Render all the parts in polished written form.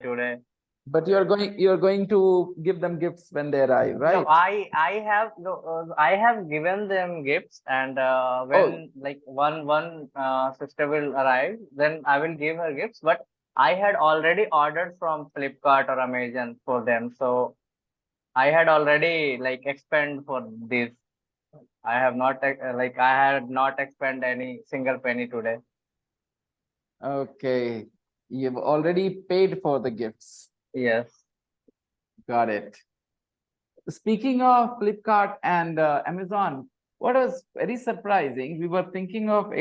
today. But you're going to give them gifts when they arrive, No, right? I have given them gifts, and Oh, when like one sister will arrive, then I will give her gifts. But I had already ordered from Flipkart or Amazon for them, so I had already like expend for this. I have not I had not expend any single penny today. okay. You've already paid for the gifts. Yes. Got it. Speaking of Flipkart and Amazon, what was very surprising, we were thinking of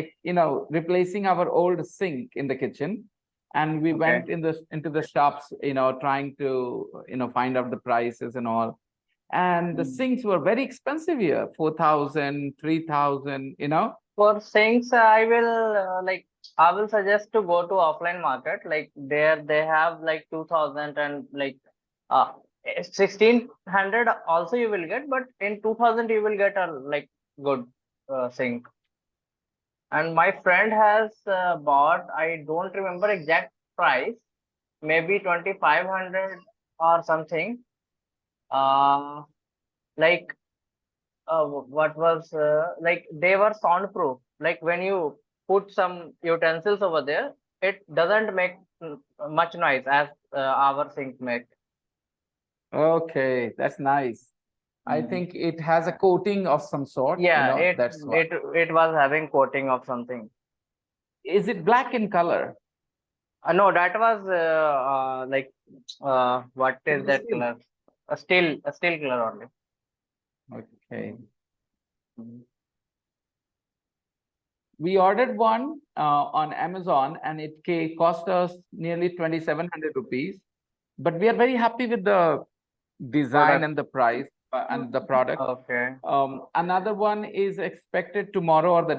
replacing our old sink in the kitchen, and we Okay. went into the shops, trying to find out the prices and all. And the Mm. sinks were very expensive here, 4,000, 3,000. For sinks, I will suggest to go to offline market. Like there they have like 2000 and uh 1600 also you will get, but in 2000 you will get a like good sink. And my friend has bought, I don't remember exact price, maybe 2500 or something. Uh like what was like they were soundproof. Like when you put some utensils over there, it doesn't make much noise as our sink make. Okay, that's nice. I Mhm. think it has a coating of some sort, Yeah, it that's why. it it was having coating of something. Is it black in color? No, that was what is Stainless that steel. color? A steel color only. Okay. Mhm. We ordered one on Amazon, and it cost us nearly 2,700 rupees. But we are very happy with the design Product. and the price and the product. Okay. Another one is expected tomorrow or the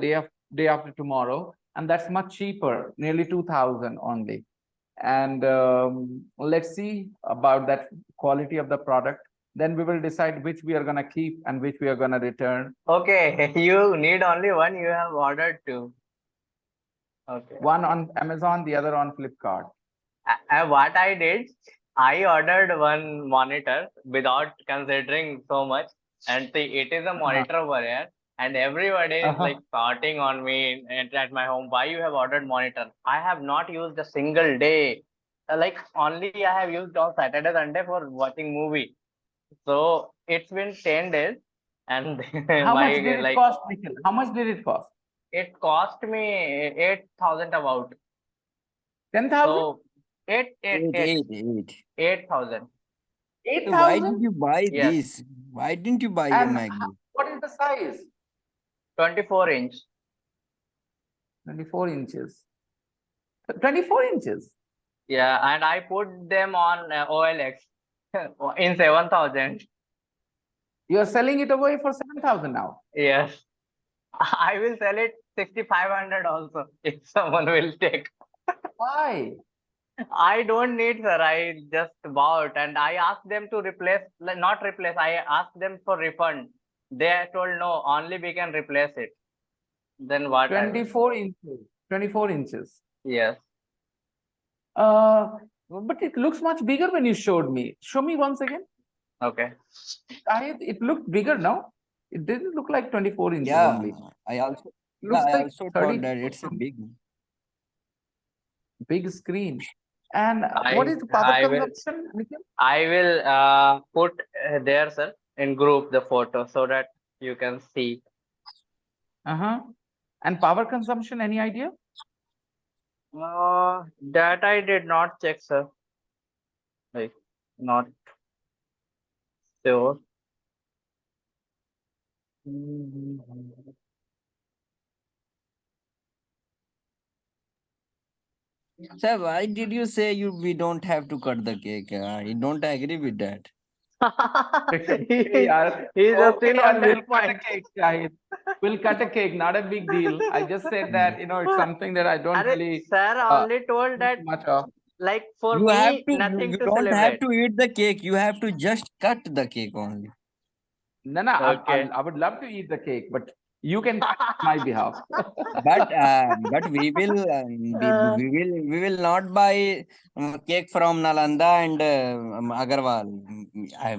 day after tomorrow, and that's much cheaper, nearly 2,000 only. And let's see about that quality of the product. Then we will decide which we are going to keep and which we are going to return. Okay, you need only one. You have ordered two. Okay. One on Amazon, the other on Flipkart. What I did, I ordered one monitor without considering so much, and see, it is a Uh-huh. monitor over here, and everybody is Uh-huh. like starting on me at my home. Why you have ordered monitor? I have not used a single day. Like only I have used on Saturday, Sunday for watching movie. So it's been 10 days, and How much my did it like cost, Nikhil? How much did it cost? it cost me 8,000 about. 10,000? So eight eight Eight, eight eight, eight. 8,000. So why did 8,000? you buy Yes, this? Why didn't you buy a And MacBook? what is the size? 24 inch. 24 inches. 24 inches. Yeah, and I put them on OLX in 7,000. You're selling it away for 7,000 now. Yes, I will sell it 6,500 also if someone will take. Why? I don't need, sir. I just bought and I asked them to replace, like, not replace. I asked them for refund. They told no, only we can replace it. Then what I will? 24 inches. 24 inches. Yes. Uh, but it looks much bigger when you showed me. Show me once again. Okay. It looked bigger now. It didn't look like 24 inches Yeah, only. I also Looks I like also thought 30 that it's a big. big screen. And what I is the power I will consumption, Nikhil? I will put there, sir, in group the photo so that you can see. Uh-huh. And power consumption, any idea? That I did not check, sir. Like, not sure. Mhm. Sir, why did you say we don't have to cut the cake? I don't agree with that. Okay, yaar. He's Okay, still on yaar, we'll that cut a point. cake, Shahid. We'll cut a cake, not a big deal. I just said that, it's something that I don't really Sir uh, only told think that, much of. like, for You have me, to nothing you to don't have celebrate. to eat the cake. You have to just cut the cake only. No, no, Okay. I would love to eat the cake, but You can my behalf. But we will not buy cake from Nalanda and Agarwal.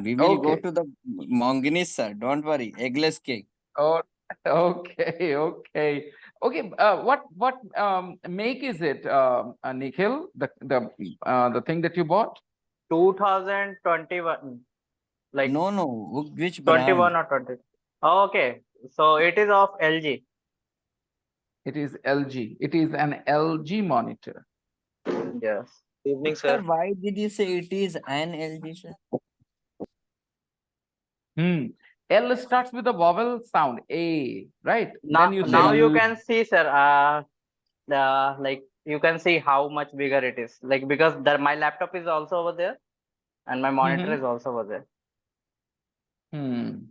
We will go Okay. to the Monginis, sir. Don't worry. Eggless cake. Oh, okay, okay, okay. What make is it, Nikhil? The thing that you bought? 2021, like No. Which 21 brand? or 20. Oh, okay, so it is of LG. It is LG. It is an LG monitor. Yes. Evening, Sir, sir. why did you say it is an LG, sir? Hmm. L starts with a vowel sound A, right? Then Now, you say now you L. can see, sir. Like you can see how much bigger it is. Like because my laptop is also over there, and my monitor Mhm. is also over there. Hmm.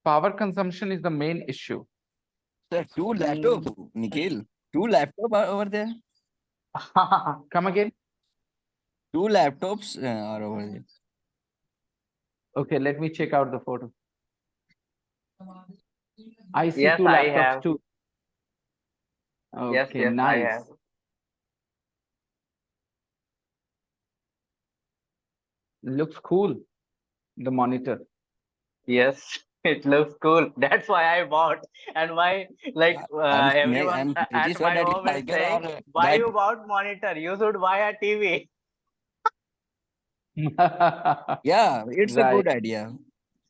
Power consumption is the main issue. Sir, two laptop, Mm. Nikhil. Two laptop are over there. Come again. Two laptops are over there. Okay, let me check out the photo. I see Yes, two I laptops have. too. Yes, Okay, yes, I have. nice. Looks cool, the monitor. Yes, it looks cool. That's why I bought. And why, like, everyone I'm pretty at sure my that you home is tiger saying, or why that. you bought monitor? You should buy a TV. Yeah, it's a Right. good idea.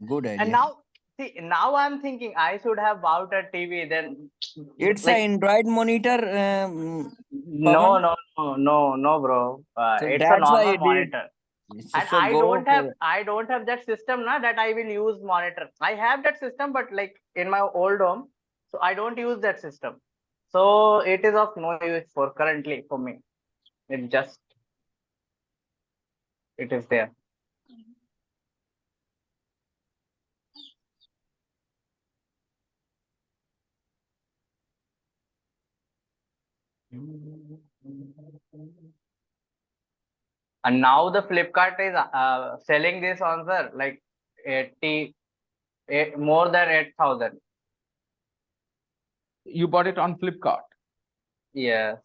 Good And idea. now, see, now I'm thinking I should have bought a TV. Then, It's an like, Android monitor, no, Pavan. no, no, no, no, bro. So It's a that's why normal it did. monitor. So, And so go for. I don't have that system now that I will use monitor. I have that system, but like in my old home, so I don't use that system. So it is of no use for currently for me. It just it is there. And now the Flipkart is selling this answer like 80, more than 8,000. You bought it on Flipkart. Yes.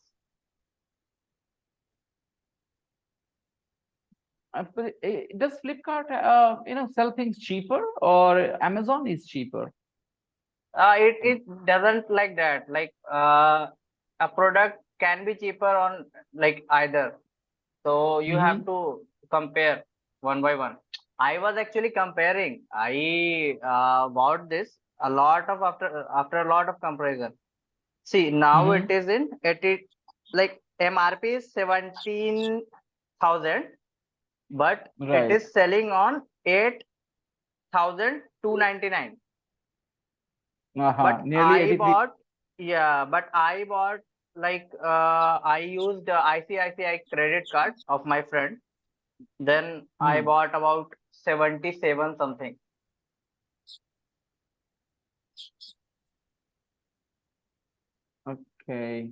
Does Flipkart, sell things cheaper or Amazon is cheaper? It doesn't like that. Like a product can be cheaper on like either. So you have Mm-hmm. to compare one by one. I was actually comparing. I bought this a lot of after a lot of comparison. See, now it Mm-hmm. is in 80, like MRP is 17,000, but it Right. is selling on 8,299. Uh-huh. But Nearly I 83. bought, yeah, but I bought like I used ICICI credit card of my friend. Then I Hmm. bought about 77 something. Okay.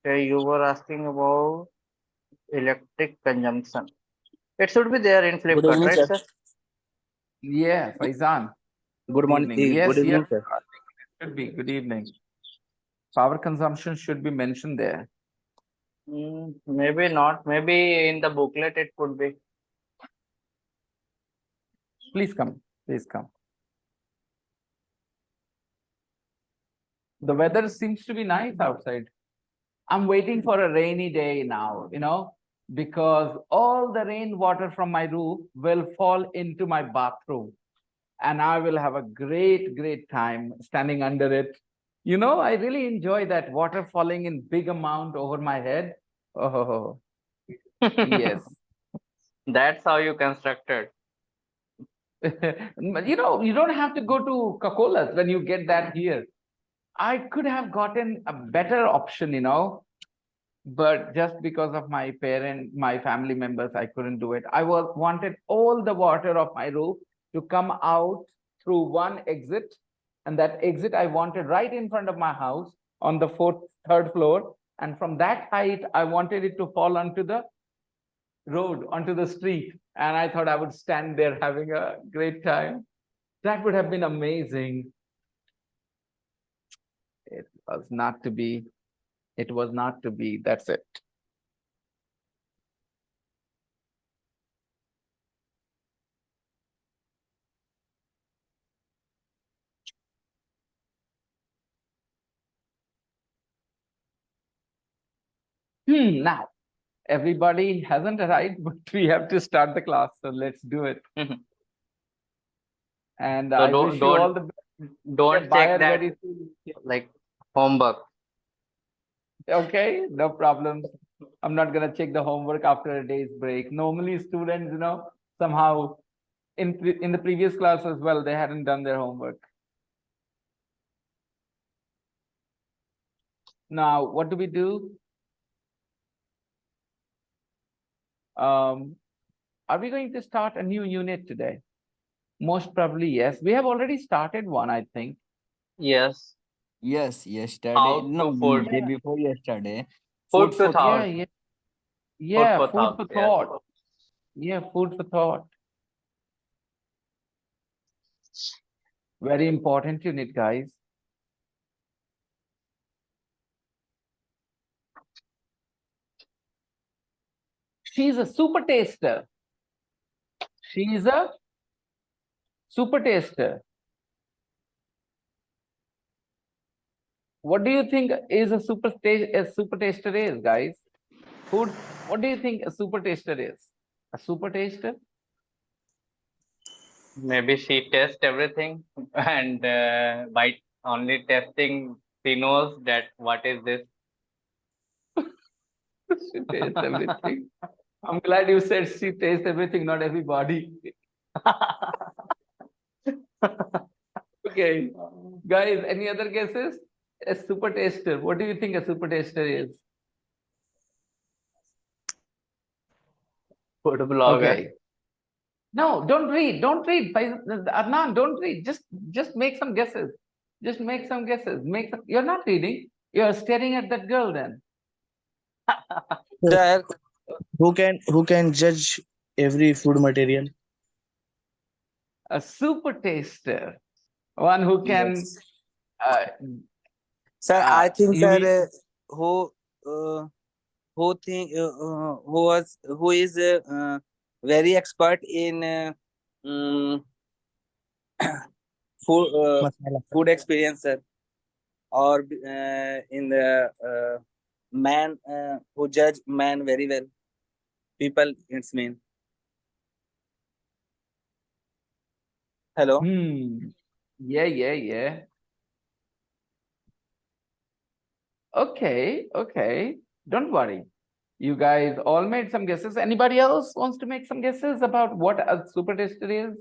Okay, you were asking about electric consumption. It should be there in Good Flipkart, evening, right, sir. sir? Yeah, Faizan. Good Good morning. evening. Good Yes, yes, evening, sir. should be. Good evening. Power consumption should be mentioned there. Maybe not. Maybe in the booklet it could be. Please come. Please come. The weather seems to be nice outside. I'm waiting for a rainy day now, because all the rainwater from my roof will fall into my bathroom and I will have a great, great time standing under it. I really enjoy that water falling in big amount over my head. Oh, yes. That's how you constructed. You don't have to go to Coca-Cola when you get that here. I could have gotten a better option, but just because of my family members, I couldn't do it. I wanted all the water of my roof to come out through one exit, and that exit I wanted right in front of my house on the fourth third floor, and from that height, I wanted it to fall onto the road, onto the street, and I thought I would stand there having a great time. That would have been amazing. It was not to be. It was not to be. That's it. Now, everybody hasn't arrived, but we have to start the class. So let's do it. And So I wish you all the best. don't Get check Bayer that very soon. like homework. Okay, no problem. I'm not gonna check the homework after a day's break. Normally, students, somehow in the previous class as well, they hadn't done their homework. Now, what do we do? Are we going to start a new unit today? Most probably, yes. We have already started one, I think. Yes. Yes, yesterday. How No, to food day before yesterday. food Food for for Yeah, thought. thought. yeah, Food yeah. for Food thought. for Yes. thought. Yeah, food for thought. Very important unit, guys. She's a super taster. She's a super taster. What do you think is a super taster is, guys? What do you think a super taster is? A super taster? Maybe she tests everything, and by only testing, she knows that what is this. She tastes everything. I'm glad you said she tastes everything, not everybody. Okay. Guys, any other guesses? A super taster. What do you think a super taster is? Food blogger. Okay. No, don't read. Don't read. Adnan, don't read. Just make some guesses. Just make some guesses. You're not reading. You're staring at that girl then. Sir, who can judge every food material? A super taster. One who can Yes. uh, Sir, I think you sir, mean who uh, who is very expert in food Masala. Food experience, sir, or in the man who judge man very well. People, it's mean. Hello. yeah. Okay, okay. Don't worry. You guys all made some guesses. Anybody else wants to make some guesses about what a super taster is?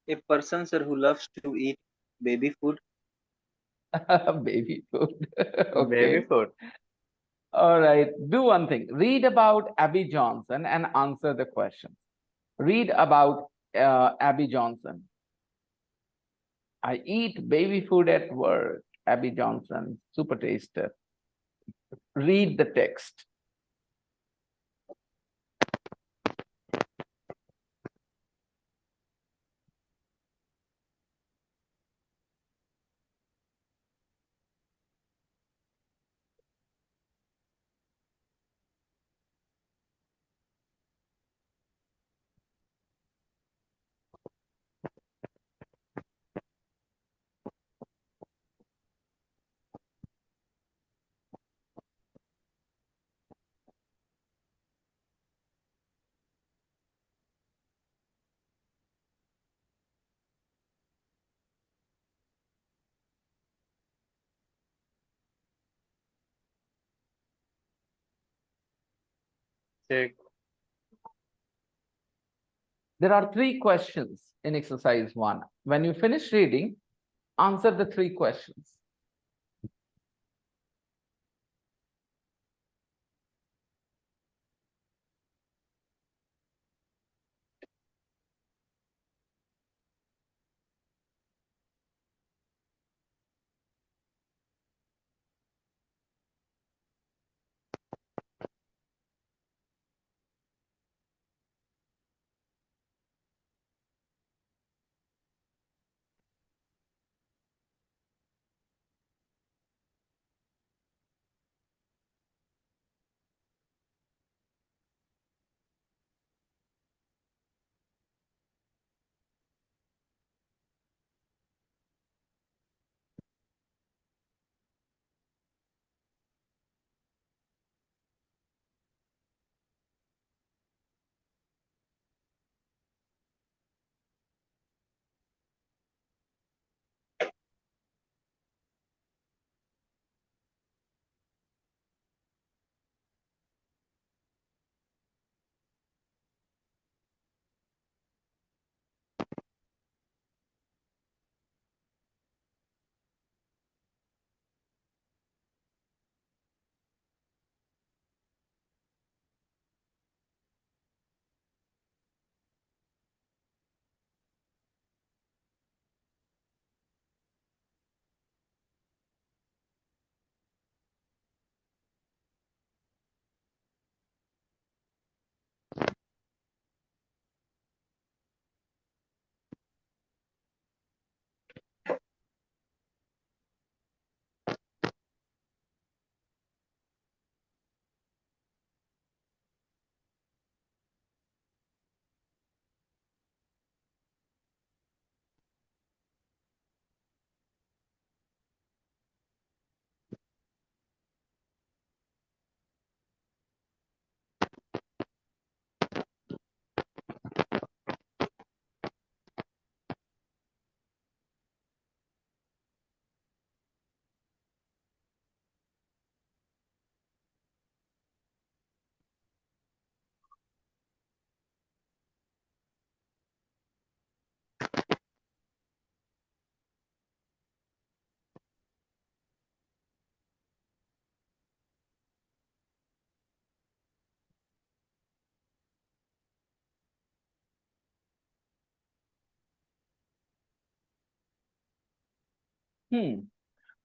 A person, sir, who loves to eat baby food. Baby food. Baby Okay. food. All right. Do one thing. Read about Abby Johnson and answer the questions. Read about Abby Johnson. I eat baby food at work. Abby Johnson, super taster. Read the text. Check. There are 3 questions in exercise 1. When you finish reading, answer the 3 questions.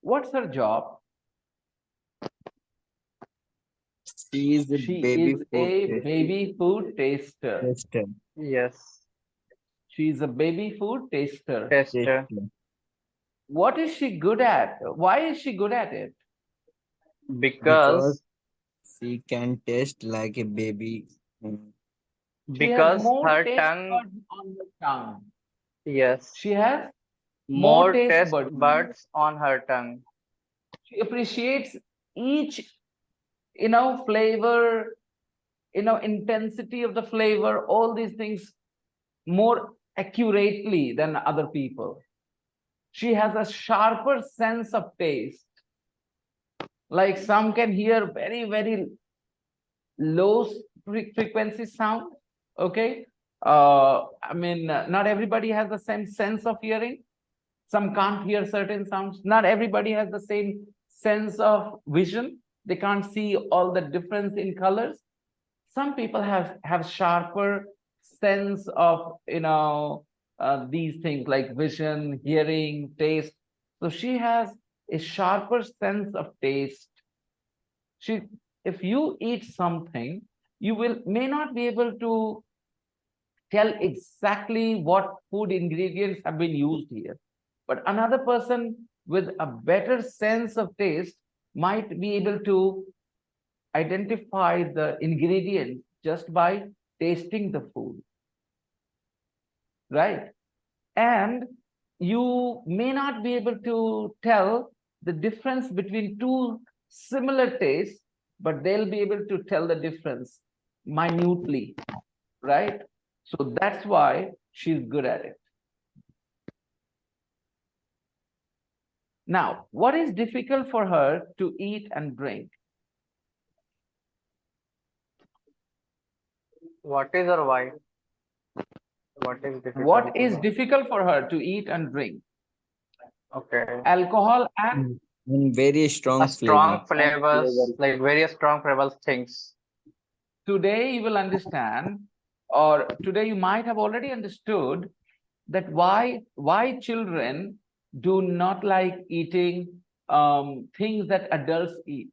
What's her job? She is a She baby is food a baby food taster. tester. Yes. She is a baby food taster. Tester. What is she good at? Why is she good at it? Because Because she can taste like a baby. She has more her taste tongue, buds on her tongue. yes, She has more more taste taste buds. buds on her tongue. She appreciates each, flavor, intensity of the flavor, all these things more accurately than other people. She has a sharper sense of taste. Like some can hear very, very low frequency sound. Okay. Not everybody has the same sense of hearing. Some can't hear certain sounds. Not everybody has the same sense of vision. They can't see all the difference in colors. Some people have sharper sense of these things like vision, hearing, taste. So she has a sharper sense of taste. She, if you eat something, you will may not be able to tell exactly what food ingredients have been used here, but another person with a better sense of taste might be able to identify the ingredient just by tasting the food, right? And you may not be able to tell the difference between two similar tastes, but they'll be able to tell the difference minutely, right? So that's why she's good at it. Now, what is difficult for her to eat and drink? What is or why? What is difficult? What is difficult for her to eat and drink? Okay. Alcohol and very strong Strong flavor. flavors, like very strong flavors things. today you will understand, or today you might have already understood that why children do not like eating things that adults eat.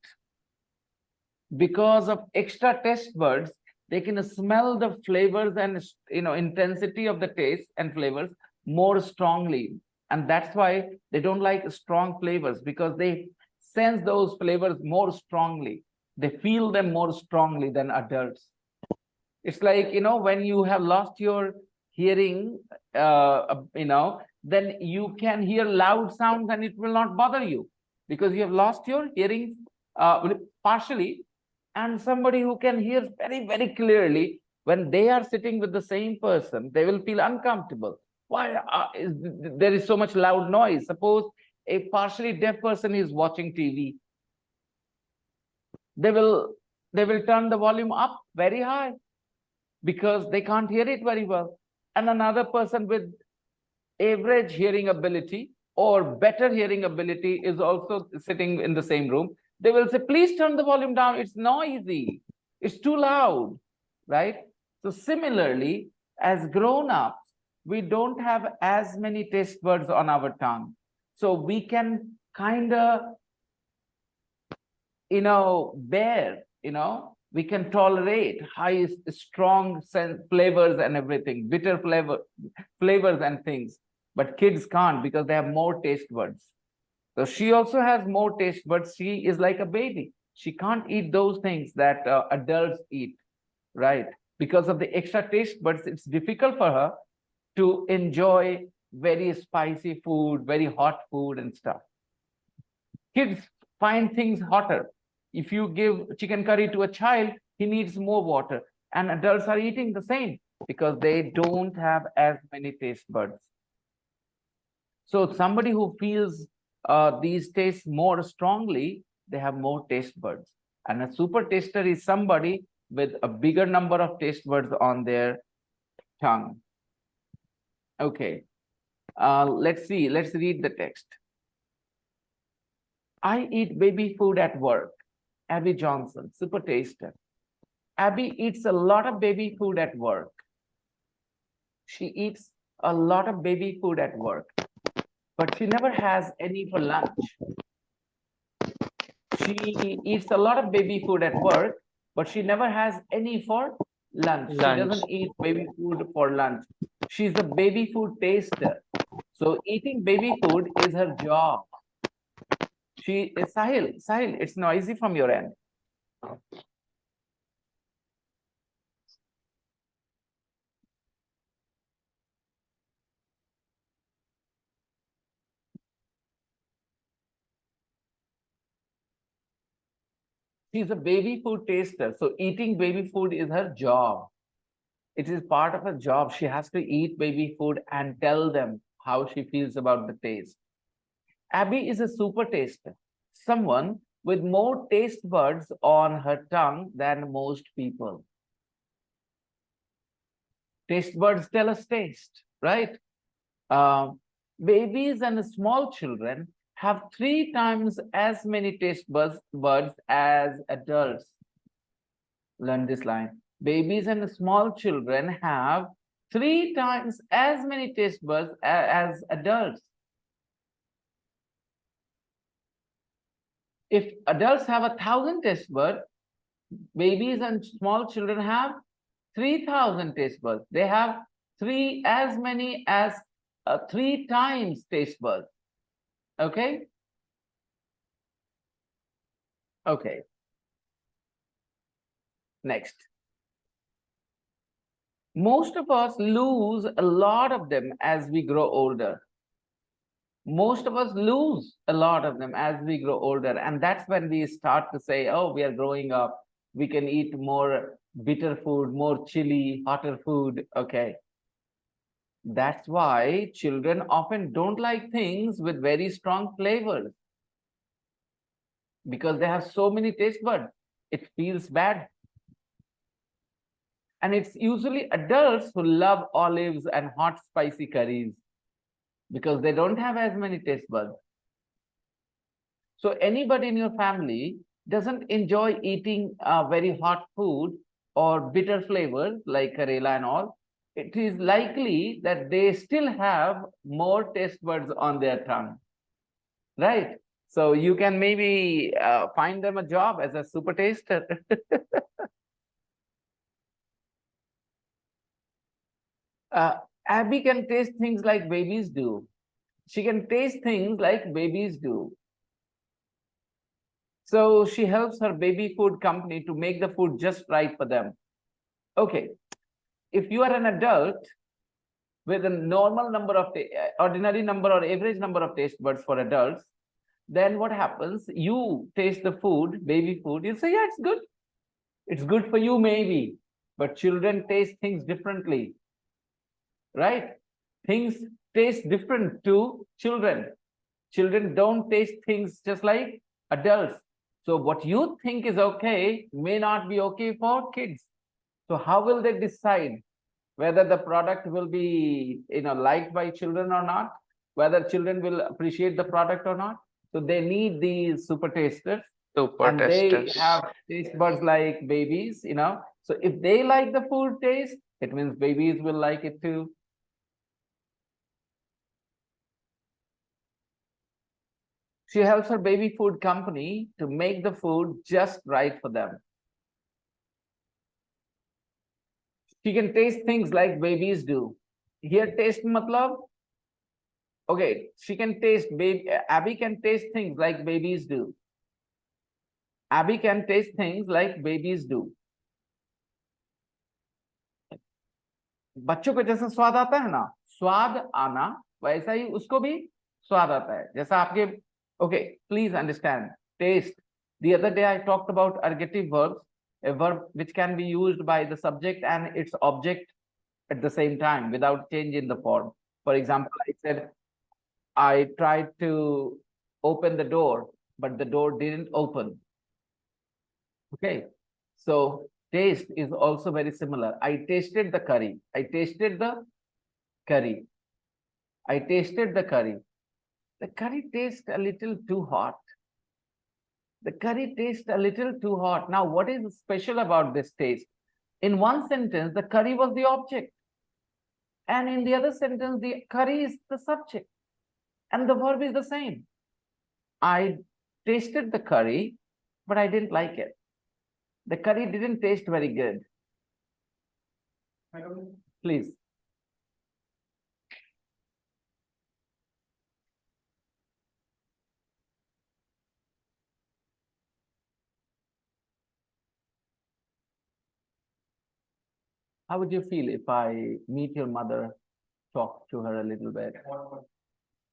Because of extra taste buds, they can smell the flavors and intensity of the taste and flavors more strongly, and that's why they don't like strong flavors, because they sense those flavors more strongly. They feel them more strongly than adults. It's like, when you have lost your hearing, then you can hear loud sounds and it will not bother you because you have lost your hearing partially. And somebody who can hear very, very clearly, when they are sitting with the same person, they will feel uncomfortable. Why there is so much loud noise? Suppose a partially deaf person is watching TV. They will turn the volume up very high because they can't hear it very well. And another person with average hearing ability or better hearing ability is also sitting in the same room. They will say, please turn the volume down. It's noisy. It's too loud, right? So similarly, as grown-ups, we don't have as many taste buds on our tongue. So we can kind of, bear, we can tolerate high, strong flavors and everything, bitter flavors and things. But kids can't because they have more taste buds. So she also has more taste buds. She is like a baby. She can't eat those things that adults eat, right? Because of the extra taste buds, it's difficult for her to enjoy very spicy food, very hot food and stuff. Kids find things hotter. If you give chicken curry to a child, he needs more water. And adults are eating the same because they don't have as many taste buds. So somebody who feels these tastes more strongly, they have more taste buds. And a super taster is somebody with a bigger number of taste buds on their tongue. Okay, let's see. Let's read the text. I eat baby food at work. Abby Johnson, super taster. Abby eats a lot of baby food at work. She eats a lot of baby food at work. but she never has any for lunch. She eats a lot of baby food at work, but she never has any for lunch. She doesn't eat baby food for lunch. She's a baby food taster. So eating baby food is her job. She is Sahil, it's noisy from your end. She's a baby food taster. So eating baby food is her job. It is part of her job. She has to eat baby food and tell them how she feels about the taste. Abby is a super taster, someone with more taste buds on her tongue than most people. Taste buds tell us taste, right? Uh, Babies and small children have 3 times as many buds as adults. Learn this line. Babies and small children have 3 times as many taste buds as adults. If adults have 1,000 taste buds, babies and small children have 3,000 taste buds. They have as many as 3 times taste buds. Okay? Okay. Next. Most of us lose a lot of them as we grow older. Most of us lose a lot of them as we grow older. And that's when we start to say, oh, we are growing up. We can eat more bitter food, more chili, hotter food. Okay. That's why children often don't like things with very strong flavors because they have so many taste buds. It feels bad. And it's usually adults who love olives and hot, spicy curries because they don't have as many taste buds. So anybody in your family doesn't enjoy eating very hot food or bitter flavors like Karela and all, it is likely that they still have more taste buds on their tongue, right? So you can maybe find them a job as a super taster. Abby can taste things like babies do. She can taste things like babies do. So she helps her baby food company to make the food just right for them. Okay, if you are an adult with a normal number of ordinary number or average number of taste buds for adults, then what happens? You taste the food, baby food, you say, yeah, it's good. It's good for you, maybe. But children taste things differently, right? Things taste different to children. Children don't taste things just like adults. So what you think is okay may not be okay for kids. So how will they decide whether the product will be liked by children or not, whether children will appreciate the product or not? So they need these super tasters. And they have taste buds like babies, So if they like the food taste, it means babies will like it too. She helps her baby food company to make the food just right for them. She can taste things like babies do. Here, taste matlab. Okay, she can taste, Abby can taste things like babies do. Abby can taste things like babies do. बच्चों को जैसा स्वाद आता है ना, स्वाद आना, वैसा ही उसको भी स्वाद आता है. जैसा आपके, okay, please understand, taste. The other day I talked about ergative verbs, a verb which can be used by the subject and its object at the same time without change in the form. For example, I said, I tried to open the door, but the door didn't open. Okay, so taste is also very similar. I tasted the curry. I tasted the curry. I tasted the curry. The curry tastes a little too hot. The curry tastes a little too hot. Now, what is special about this taste? In one sentence, the curry was the object. And in the other sentence, the curry is the subject. And the verb is the same. I tasted the curry, but I didn't like it. The curry didn't taste very good. Please. How would you feel if I meet your mother, talk to her a little bit?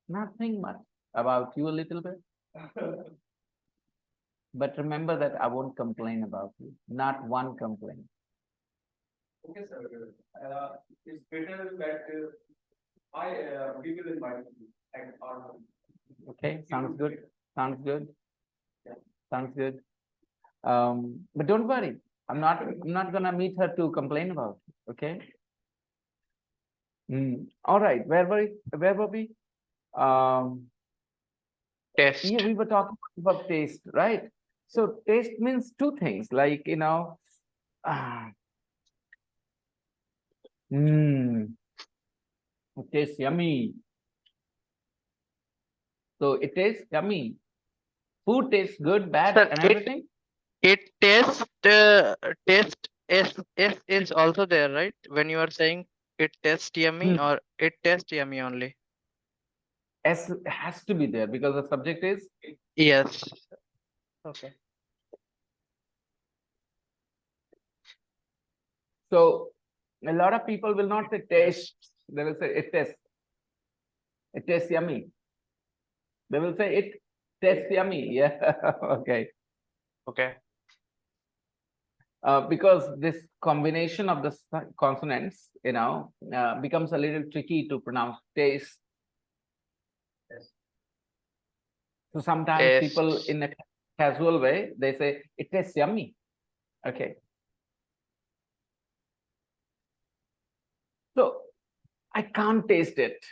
Nothing much. About you a little bit? But remember that I won't complain about you. Not one complaint. Okay, sir. It's better that we will invite you at our home. Okay, sounds good. Sounds good. Sounds good. But don't worry. I'm not gonna meet her to complain about it, okay? All right. Where were we? Test. Yeah, we were talking about taste, right? So taste means two things, like it tastes yummy. So it tastes yummy. Food tastes good, bad, Sir, and everything. it test S is also there, right? When you are saying it tastes yummy or it tastes yummy only. S has to be there because the subject is. Yes. Okay. So a lot of people will not say taste. They will say it tastes. It tastes yummy. They will say it tastes yummy. Yeah. Okay. Okay. Because this combination of the consonants, becomes a little tricky to pronounce taste. So sometimes Taste. people in a casual way, they say it tastes yummy. Okay. So I can't taste it.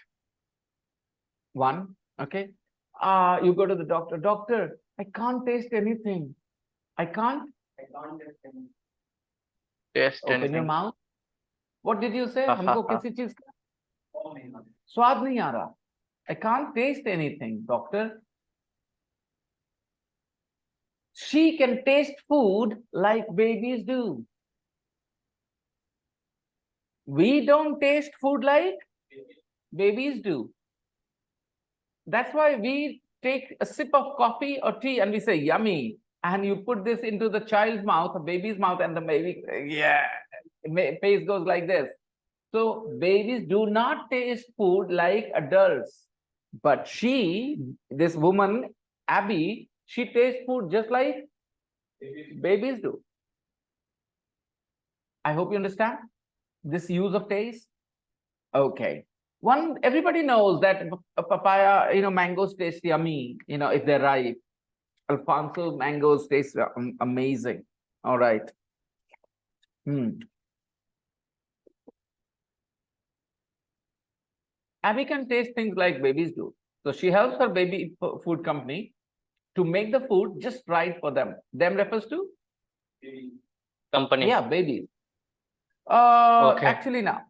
One, okay. You go to the doctor. Doctor, I can't taste anything. I can't. Taste Open your anything. mouth. What did you say? Ha, ha, हमको ha. किसी चीज का स्वाद नहीं आ रहा. I can't taste anything, doctor. She can taste food like babies do. We don't taste food like babies do. That's why we take a sip of coffee or tea and we say yummy. And you put this into the child's mouth, a baby's mouth, and the baby, yeah, face goes like this. So babies do not taste food like adults. But this woman, Abby, she tastes food just like babies do. I hope you understand this use of taste. Okay. Everybody knows that a papaya, mangoes taste yummy, if they're ripe. Alfonso mangoes taste amazing. All right. Abby can taste things like babies do. So she helps her baby food company to make the food just right for them. Them refers to? Company. Yeah, babies. Okay. Actually, now,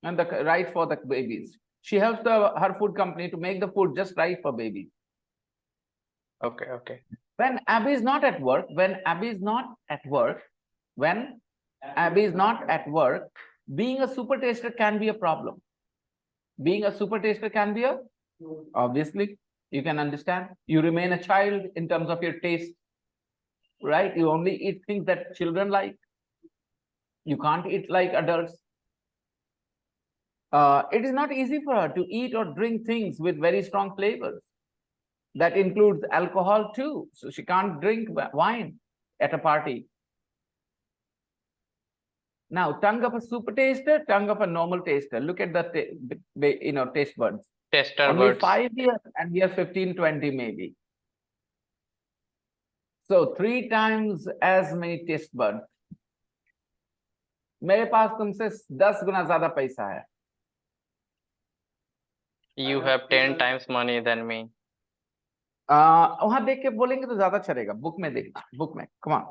and the right for the babies. She helps her food company to make the food just right for babies. Okay. Okay. When Abby is not at work, being a super taster can be a problem. Being a super taster can be obviously, you can understand. You remain a child in terms of your taste, right? You only eat things that children like. You can't eat like adults. It is not easy for her to eat or drink things with very strong flavors. That includes alcohol too. So she can't drink wine at a party. Now, tongue of a super taster, tongue of a normal taster. Look at the taste buds. Tester Only words. 5 years and we are 15, 20 maybe. So 3 times as many taste buds. मेरे पास तुमसे 10 गुना ज्यादा पैसा है. You have 10 times money than me. वहां देख के बोलेंगे तो ज्यादा चलेगा. बुक में देखना. बुक में. Come on.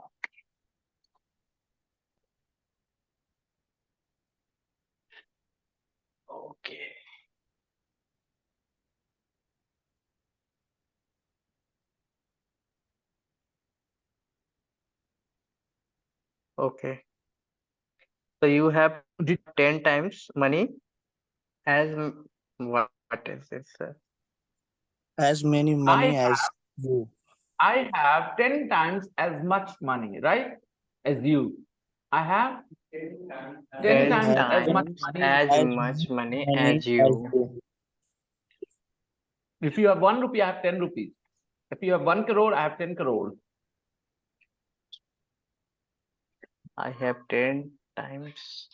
Okay. Okay. So you have Did 10 times money as what is this, sir? As many I money as you. I have 10 times as much money, right? As you. I have 10 I 10 times have as much times money. as as much much money money as as you. you. If you have 1 rupee, I have 10 rupees. If you have 1 crore, I have 10 crores. I have 10 times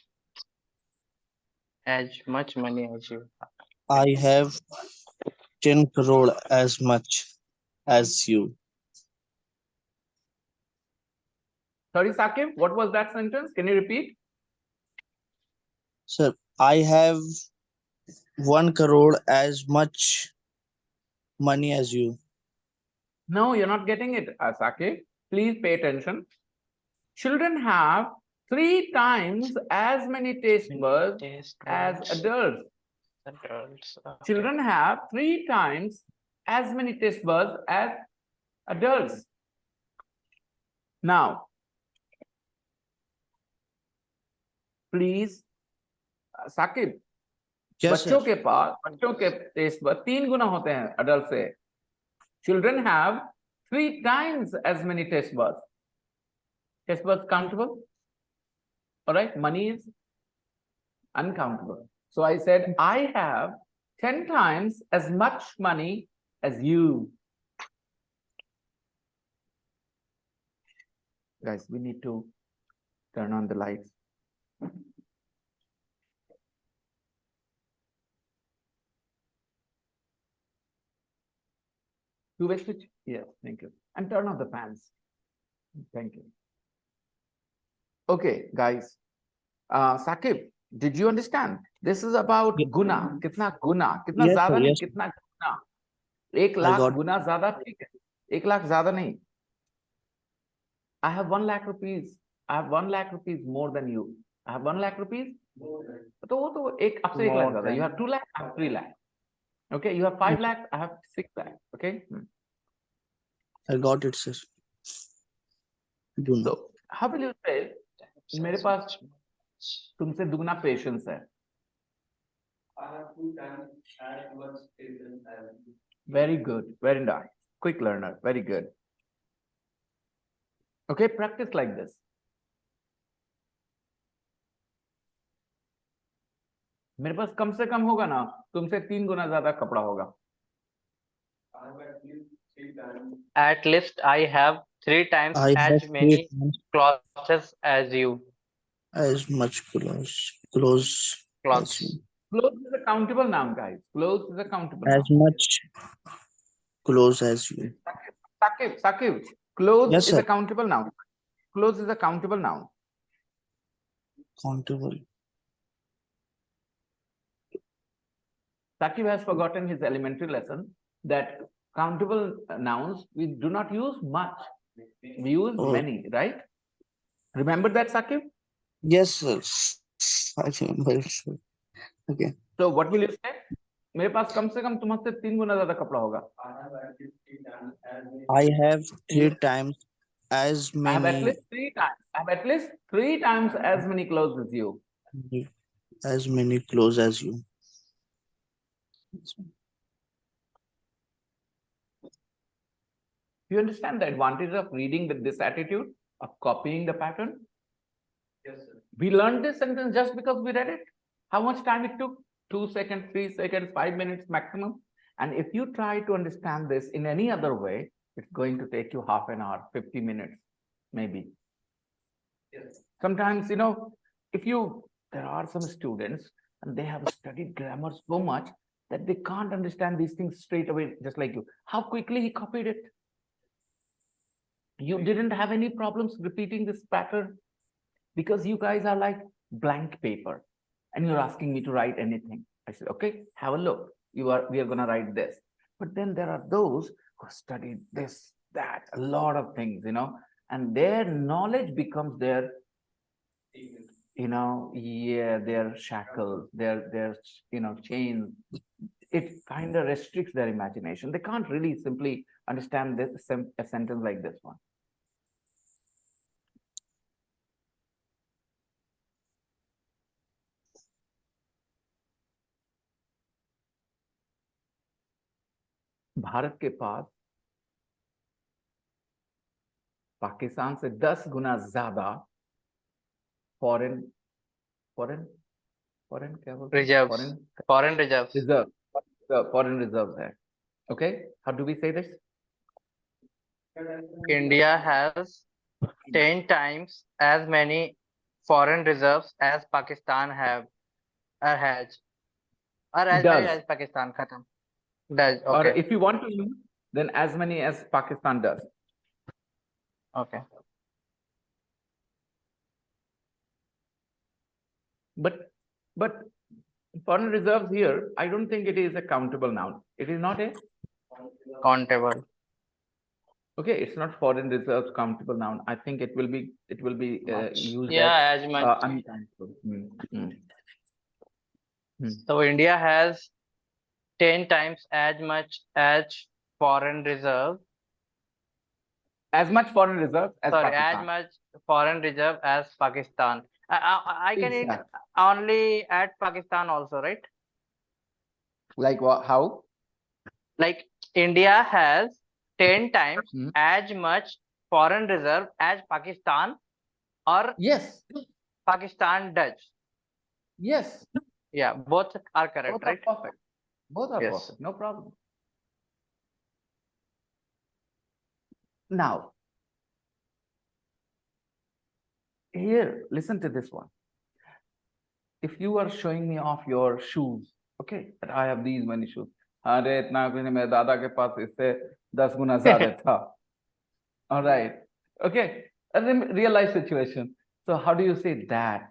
as much money as you. I have 10 crore as much as you. Sorry, Sakib, what was that sentence? Can you repeat? Sir, I have 1 crore as much money as you. No, you're not getting it, Sakib. Please pay attention. Children have 3 times as many taste buds Taste as buds, adults. adults. Okay. Children have 3 times as many taste buds as adults. Now, please, Saqib, Yes, sir. बच्चों के taste bud 3 गुना होते हैं adult से. Children have 3 times as many taste buds. Taste buds countable? All right, money is uncountable. So I said, I have 10 times as much money as you. Guys, we need to turn on the lights. Two-way switch? Yes, thank you. And turn on the fans. Thank you. Okay, guys. Sakib, did you understand? This is about Ye- guna. Kitna Yes, sir. zyada nahi, Yes, sir. kitna guna. 1 I lakh got guna zyada theek hai. 1 lakh zyada nahi. I have 1 lakh rupees. I have 1 lakh rupees more than you. I have 1 lakh rupees. तो वो तो एक आपसे 1 lakh More ज्यादा. You than have 2 lakh, I have 3 lakh. Okay, you have 5 lakh, I have 6 lakh. Okay. I got it, sir. Do not. So how will you say मेरे पास तुमसे दुगना patience है. I have 2 times as much patience as you. Very good, very nice. Quick learner, very good. Okay, practice like this. मेरे पास कम से कम होगा ना, तुमसे 3 गुना ज्यादा कपड़ा होगा. I have at least 3 times. at least I have 3 times I have as 3 many times clothes as you. as much clothes as you. Clothes. Clothes is a countable noun, guys. Clothes is a countable As noun. much clothes as you. Sakib, clothes Yes, is sir. a countable noun. Clothes is a countable noun. Countable. Sakib has forgotten his elementary lesson that countable nouns, we do not use much. We use Oh, many, right? Remember that, Sakib? yes, sir. I remember it, sir. Okay. So what will you say? मेरे पास कम से कम तुमसे 3 गुना ज्यादा कपड़ा होगा. I have at least 3 times as many. I have 3 times as I have at many least 3 times. I have at least 3 times as many clothes as you. clothes as you. You understand the advantage of reading with this attitude, of copying the pattern? Yes, sir. We learned this sentence just because we read it. How much time it took? 2 seconds, 3 seconds, 5 minutes maximum. And if you try to understand this in any other way, it's going to take you half an hour, 50 minutes, maybe. Yes. Sometimes, there are some students and they have studied grammar so much that they can't understand these things straight away, just like you. How quickly he copied it? You didn't have any problems repeating this pattern because you guys are like blank paper and you're asking me to write anything. I said, okay, have a look. We are going to write this. But then there are those who studied this, that, a lot of things, and their knowledge becomes their, their shackles, their chains. It kind of restricts their imagination. They can't really simply understand this a sentence like this one. Bharat के पास पाकिस्तान से 10 गुना ज्यादा foreign foreign foreign क्या बोलते हैं? Reserves. Foreign Foreign reserves. Reserve foreign reserve है. Okay, how do we say this? India has 10 times as many foreign reserves as Pakistan have or has, or as many Does. as Pakistan. Khatam. Does. Or Okay. if you want to use, then as many as Pakistan does. Okay. But foreign reserves here, I don't think it is a countable noun. It is not a Countable. okay. It's not foreign reserves countable noun. I think it will be used Yeah, as as much. uncountable. So India has 10 times as much as foreign reserve. As much foreign reserves as Sorry, Pakistan. as much foreign reserve as Pakistan. I can Exactly. only add Pakistan also, right? Like what? How? Like India has 10 times Hmm. as much foreign reserve as Pakistan, or Yes. Pakistan does. Yes. Yeah, both are correct, Both right? are perfect. Both are Yes. perfect. No problem. Now, here, listen to this one. If you are showing me off your shoes, okay, that I have these many shoes. अरे इतना कुछ नहीं, मेरे दादा के पास इससे 10 गुना ज्यादा था. All right. Okay. And then real life situation. So how do you say that?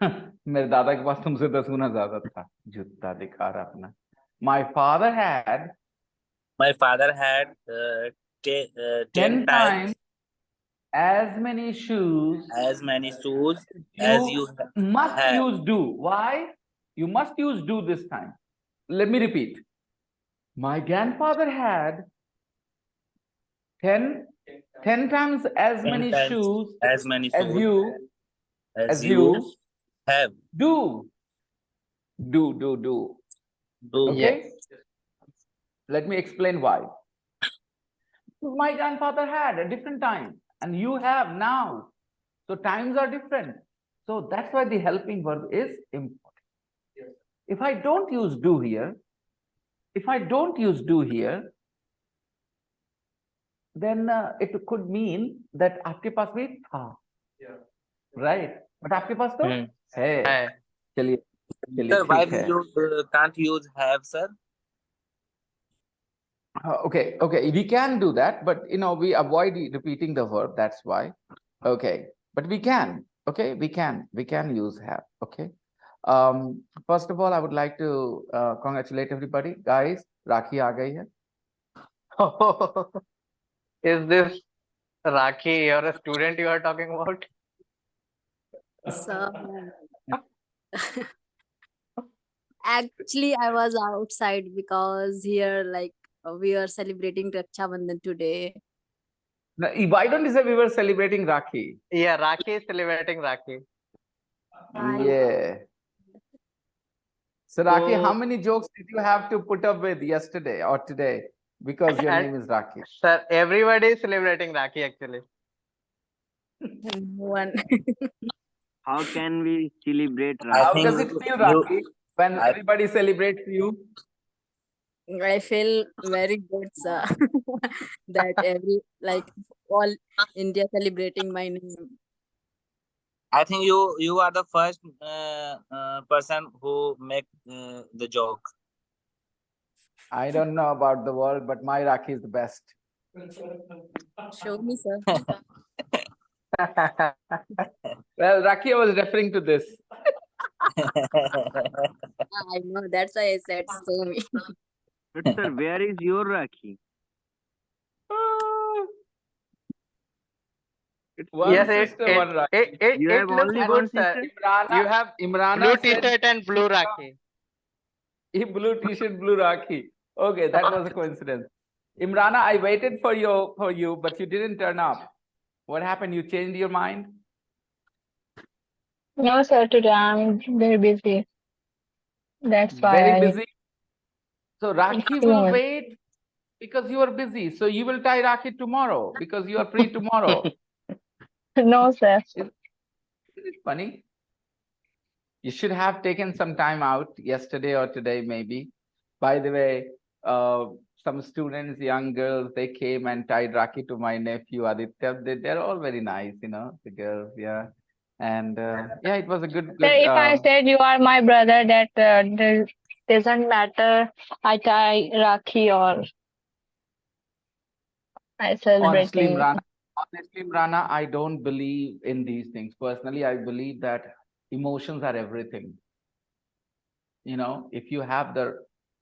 मेरे दादा के पास तुमसे 10 गुना ज्यादा था. जूता दिखा रहा अपना. My father had My father had 10 10 times times as many shoes as many shoes as you you must have. use do. Why? You must use do this time. Let me repeat. My grandfather had 10 times as 10 many times shoes as many as shoes you as you have. do. Do. Do. Okay? Let me explain why. My grandfather had a different time and you have now. So times are different. So that's why the helping verb is important. If I don't use do here, then it could mean that आपके पास भी था. Right? But आपके पास तो है. चलिए Sir, why ठीक है. you can't use have, sir? Okay, we can do that, but we avoid repeating the verb. That's why. Okay, but we can. Okay, we can use have. Okay. First of all, I would like to congratulate everybody, guys. Rakhi aa gayi hai. Is this Rakhi or a student you are talking about? So actually, I was outside because here, we are celebrating Raksha Bandhan today. Now, why don't you say we were celebrating Rakhi? Yeah, Rakhi is celebrating Rakhi. Yeah. So Rakhi, how many jokes did you have to put up with yesterday or today because your name is Rakhi? Sir, everybody is celebrating Rakhi actually. One. How can we celebrate I How Rakhi? think does it feel, Rakhi, when everybody celebrates you? I feel very good, sir, that all India celebrating my name. I think you are the first person who make the joke. I don't know about the world, but my Rakhi is the best. Show me, sir. Well, Rakhi, I was referring to this. I know, that's why I said show me. But sir, where is your Rakhi? It's One Yes, sister, one Rakhi. You it have looks only good, one sir. sister? You have Imrana blue said t-shirt and blue Rakhi. blue t-shirt, blue Rakhi. Okay, that was a coincidence. Imrana, I waited for you, but you didn't turn up. What happened? You changed your mind? No, sir, today I'm very busy. That's why Very I busy. So Rakhi will soon. wait Because you are busy. So you will tie Rakhi tomorrow because you are free tomorrow. No, sir. Isn't it funny? You should have taken some time out yesterday or today, maybe. By the way, some students, young girls, they came and tied Rakhi to my nephew Aditya. They're all very nice, the girls, yeah. And yeah, it was a Sir, good. if I said you are my brother, that doesn't matter. I tie Rakhi or I Honestly, celebrating. Imrana, I don't believe in these things. Personally, I believe that emotions are everything. If you have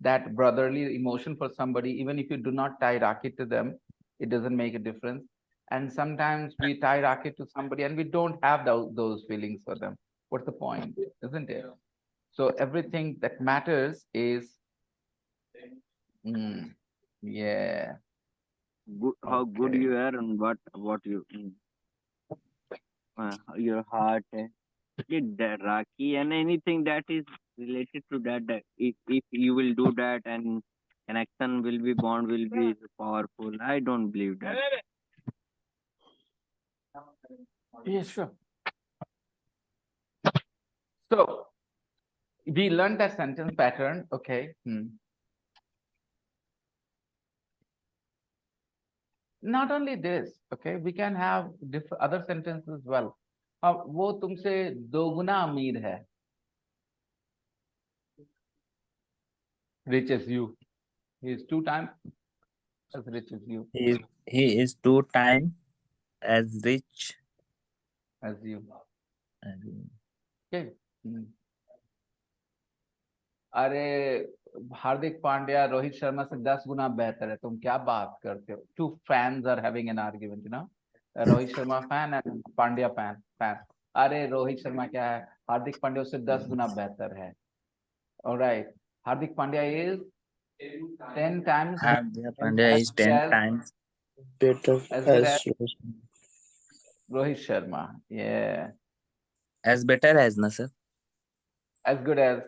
that brotherly emotion for somebody, even if you do not tie Rakhi to them, it doesn't make a difference. And sometimes we tie Rakhi to somebody and we don't have those feelings for them. What's the point, isn't it? So everything that matters is, yeah. Good, how good Okay. you are and what you your heart did that Rakhi and anything that is related to that if you will do that and connection will be bond will be powerful. I don't believe that. Yeah, sure. So we learned that sentence pattern. Okay. Not only this, okay, we can have different other sentences as well. वो तुमसे दोगुना अमीर है, rich as you. He is 2 times as rich as you. He is 2 times as rich As you. as you. Okay. अरे हार्दिक पांड्या रोहित शर्मा से 10 गुना बेहतर है, तुम क्या बात करते हो? Two fans are having an argument, Rohit Sharma fan and Pandya fan. अरे रोहित शर्मा क्या है, हार्दिक पांड्या उससे 10 गुना बेहतर है. All right, Hardik Pandya is 10 times Hardik Pandya is as good 10 as times Better as good as as Rohit Sharma. Yeah, as better as na sir. as good as.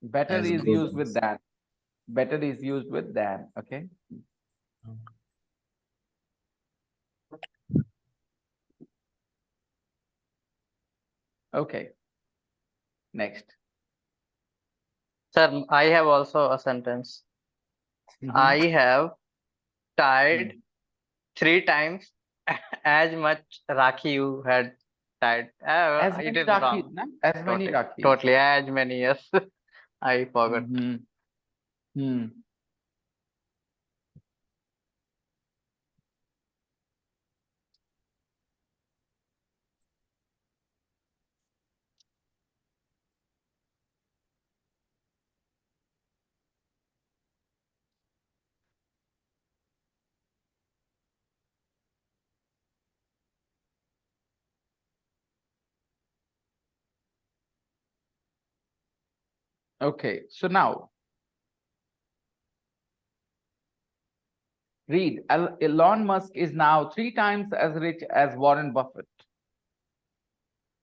Better As is good used with as. that. Better is used with that. Okay. Okay. Next. Sir, I have also a sentence. I have tied 3 times as much Rakhi you had tied. As It many is Rakhis, wrong. na? As many Totally, Rakhis. totally as many. Yes, I forgot. Okay. So now read. Elon Musk is now 3 times as rich as Warren Buffett.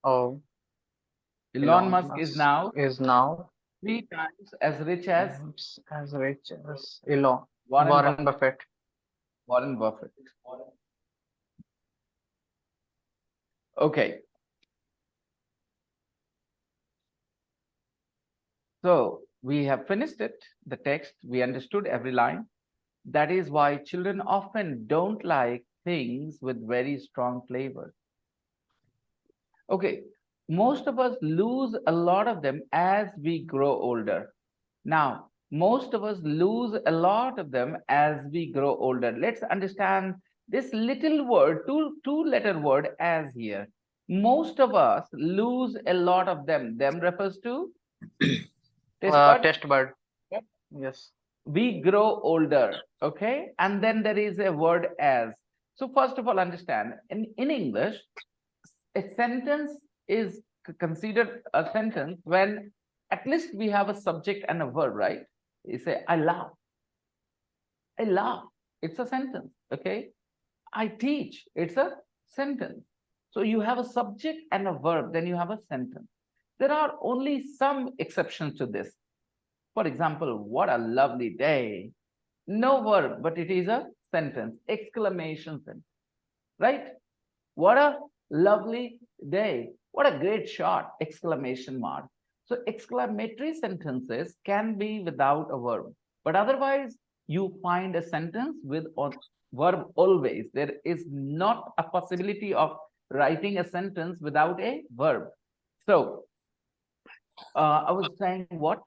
Oh, Elon Musk is now 3 times as rich as rich as Elon Warren Warren Buffett. Warren Buffett. Okay. So we have finished it, the text, we understood every line. That is why children often don't like things with very strong flavor. Okay, most of us lose a lot of them as we grow older. Now, most of us lose a lot of them as we grow older. Let's understand this little word, two-letter word as here. Most of us lose a lot of them. Them refers to taste buds. Test bud. Yes. We grow older, okay? And then there is a word as. So first of all, understand, in English, a sentence is considered a sentence when at least we have a subject and a verb, right? You say, I laugh. I laugh. It's a sentence, okay? I teach. It's a sentence. So you have a subject and a verb, then you have a sentence. There are only some exceptions to this. For example, what a lovely day. No verb, but it is a sentence. Exclamation sentence. Right? What a lovely day. What a great shot! Exclamation mark. So exclamatory sentences can be without a verb, but otherwise you find a sentence with a verb always. There is not a possibility of writing a sentence without a verb. So I was saying what?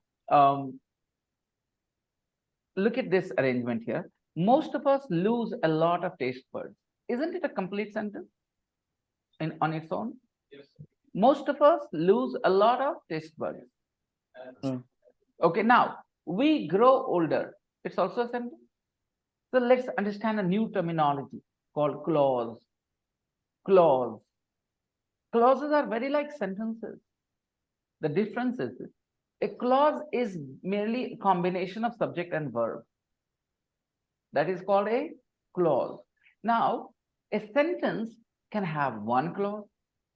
Look at this arrangement here. Most of us lose a lot of taste buds. Isn't it a complete sentence on its own? Yes. Most of us lose a lot of taste buds. Hmm. Okay, now we grow older. It's also a sentence. So let's understand a new terminology called clause. Clause. Clauses are very like sentences. The difference is this. A clause is merely a combination of subject and verb. That is called a clause. Now, a sentence can have one clause.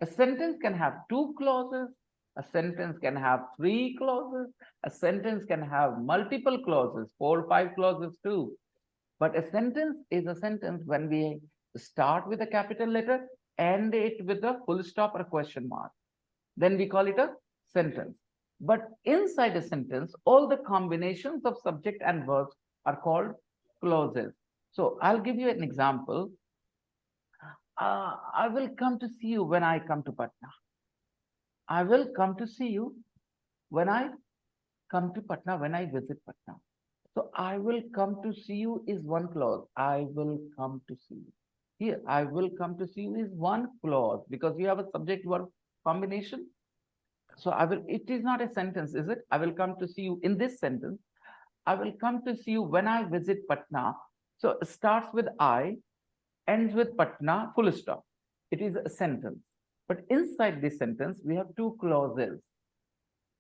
A sentence can have two clauses. A sentence can have three clauses. A sentence can have multiple clauses, 4 or 5 clauses too. But a sentence is a sentence when we start with a capital letter, end it with a full stop or a question mark. Then we call it a sentence. But inside a sentence, all the combinations of subject and verbs are called clauses. So I'll give you an example. I will come to see you when I come to Patna. I will come to see you when I come to Patna, when I visit Patna. So I will come to see you is one clause. I will come to see you. Here, I will come to see you is one clause because you have a subject verb combination. So it is not a sentence, is it? I will come to see you in this sentence. I will come to see you when I visit Patna. So it starts with I, ends with Patna, full stop. It is a sentence. But inside this sentence, we have two clauses.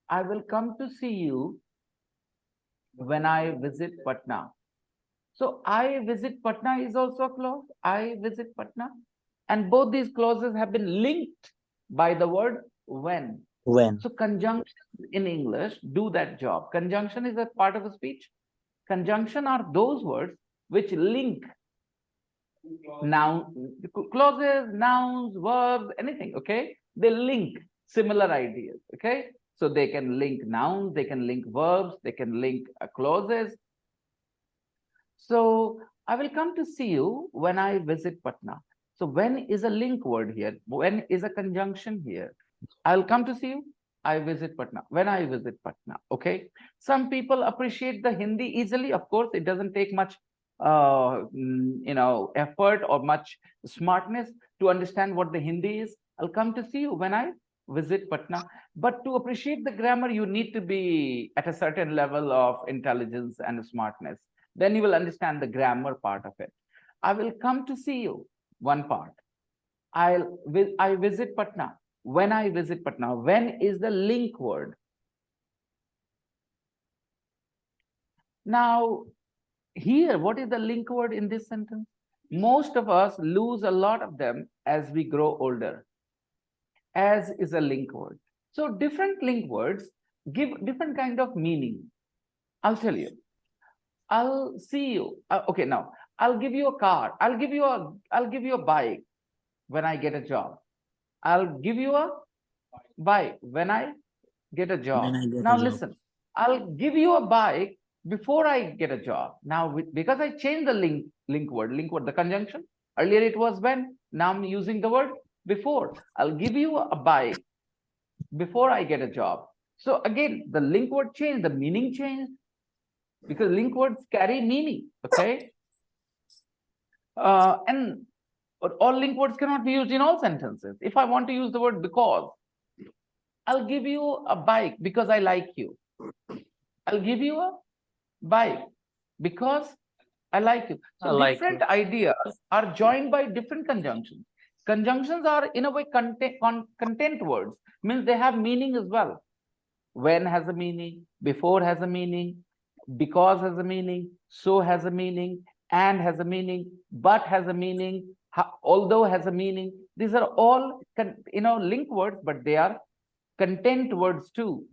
I will come to see you when I visit Patna. So I visit Patna is also a clause. I visit Patna. And both these clauses have been linked by the word when. When. So conjunctions in English do that job. Conjunction is a part of a speech. Conjunction are those words which link noun, clauses, nouns, verbs, anything, okay? They link similar ideas, okay? So they can link nouns, they can link verbs, they can link clauses. So I will come to see you when I visit Patna. So when is a link word here? When is a conjunction here? I'll come to see you. I visit Patna. When I visit Patna, okay? Some people appreciate the Hindi easily. Of course, it doesn't take much, effort or much smartness to understand what the Hindi is. I'll come to see you when I visit Patna. But to appreciate the grammar, you need to be at a certain level of intelligence and smartness. Then you will understand the grammar part of it. I will come to see you, one part. I visit Patna. When I visit Patna, when is the link word? Now, here, what is the link word in this sentence? Most of us lose a lot of them as we grow older. As is a link word. So different link words give different kind of meaning. I'll tell you. I'll see you. Okay, now I'll give you a car. I'll give you a bike when I get a job. I'll give you a bike when I get a job. Now listen, I'll give you a bike before I get a job. Now, because I changed the link word, the conjunction. Earlier it was when, now I'm using the word before. I'll give you a bike before I get a job. So again, the link word changed, the meaning changed, because link words carry meaning, okay? And all link words cannot be used in all sentences. If I want to use the word because, I'll give you a bike because I like you. I'll give you a bike because I like you. So different ideas are joined by different conjunctions. Conjunctions are in a way content words, means they have meaning as well. When has a meaning, before has a meaning, because has a meaning, so has a meaning, and has a meaning, but has a meaning, although has a meaning. These are all link words, but they are content words too.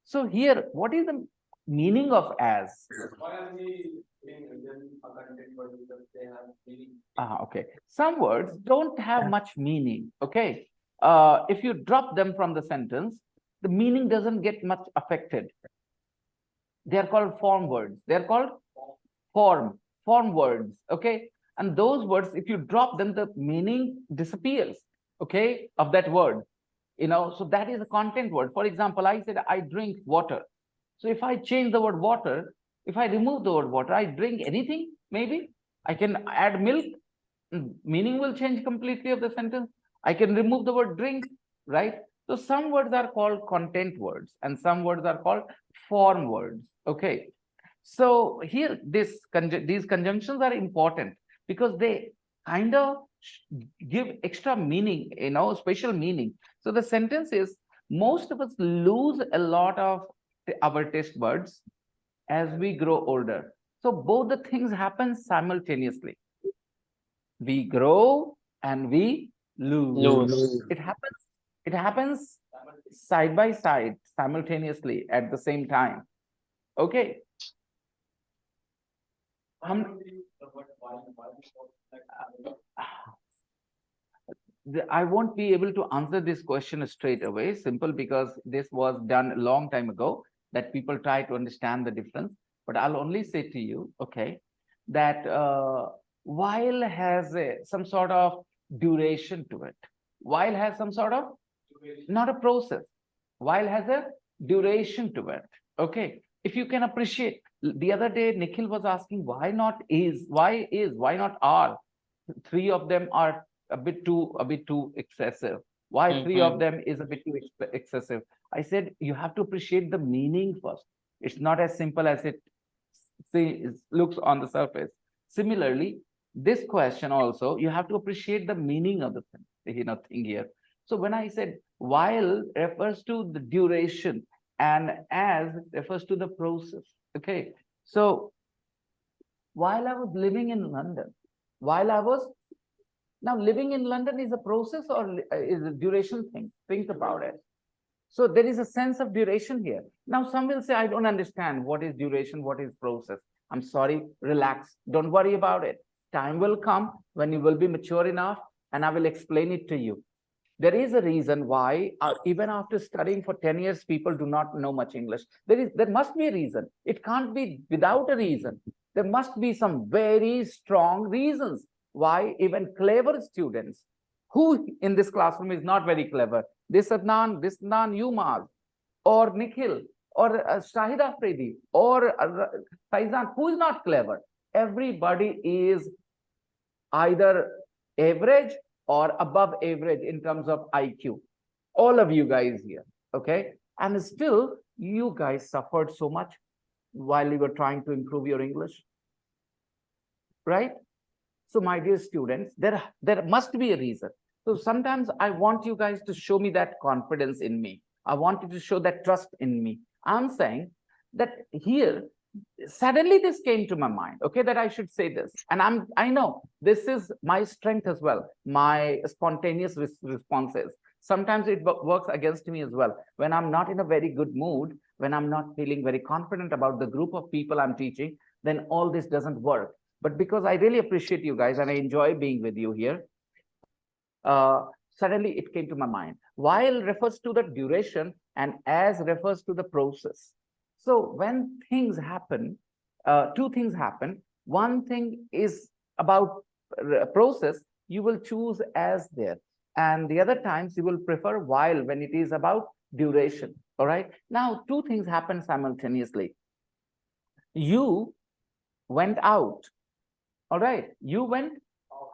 So here, what is the meaning of as? Why are we doing them a content word because they have meaning. Okay. Some words don't have much meaning. Okay. If you drop them from the sentence, the meaning doesn't get much affected. They are called form words. They are called form words. Okay. And those words, if you drop them, the meaning disappears. Okay. Of that word. So that is a content word. For example, I said, I drink water. So if I change the word water, if I remove the word water, I drink anything, maybe. I can add milk, meaning will change completely of the sentence. I can remove the word drink, right? So some words are called content words and some words are called form words. Okay. So here, these conjunctions are important because they kind of give extra meaning, special meaning. So the sentence is, most of us lose a lot of our taste buds as we grow older. So both the things happen simultaneously. We grow and we lose. It happens side by side, simultaneously at the same time. Okay. I won't be able to answer this question straight away, simple because this was done a long time ago, that people try to understand the difference. But I'll only say to you, okay, that while has some sort of duration to it. While has some sort of, not a process. While has a duration to it. Okay. If you can appreciate, the other day, Nikhil was asking, why not why not are? Three of them are a bit too excessive. Why three of them is a bit too excessive? I said, you have to appreciate the meaning first. It's not as simple as it looks on the surface. Similarly, this question also, you have to appreciate the meaning of the thing here. So when I said while refers to the duration and as refers to the process. Okay. So while I was living in London, now living in London is a process or is a duration thing? Think about it. So there is a sense of duration here. Now some will say, I don't understand what is duration, what is process. I'm sorry, relax, don't worry about it. Time will come when you will be mature enough and I will explain it to you. There is a reason why even after studying for 10 years, people do not know much English. There must be a reason. It can't be without a reason. There must be some very strong reasons why even clever students, who in this classroom is not very clever, this Adnan, Yumaz, or Nikhil, or Shahid Afridi, or Faizan, who is not clever? Everybody is either average or above average in terms of IQ. All of you guys here, okay? And still, you guys suffered so much while you were trying to improve your English, right? So my dear students, there must be a reason. So sometimes I want you guys to show me that confidence in me. I want you to show that trust in me. I'm saying that here, suddenly this came to my mind, okay, that I should say this. And I know this is my strength as well, my spontaneous responses. Sometimes it works against me as well. When I'm not in a very good mood, when I'm not feeling very confident about the group of people I'm teaching, then all this doesn't work. But because I really appreciate you guys and I enjoy being with you here, suddenly it came to my mind. While refers to the duration and as refers to the process. So when things happen, two things happen. One thing is about process, you will choose as there. And the other times you will prefer while when it is about duration. All right. Now, two things happen simultaneously. You went out. All right. You went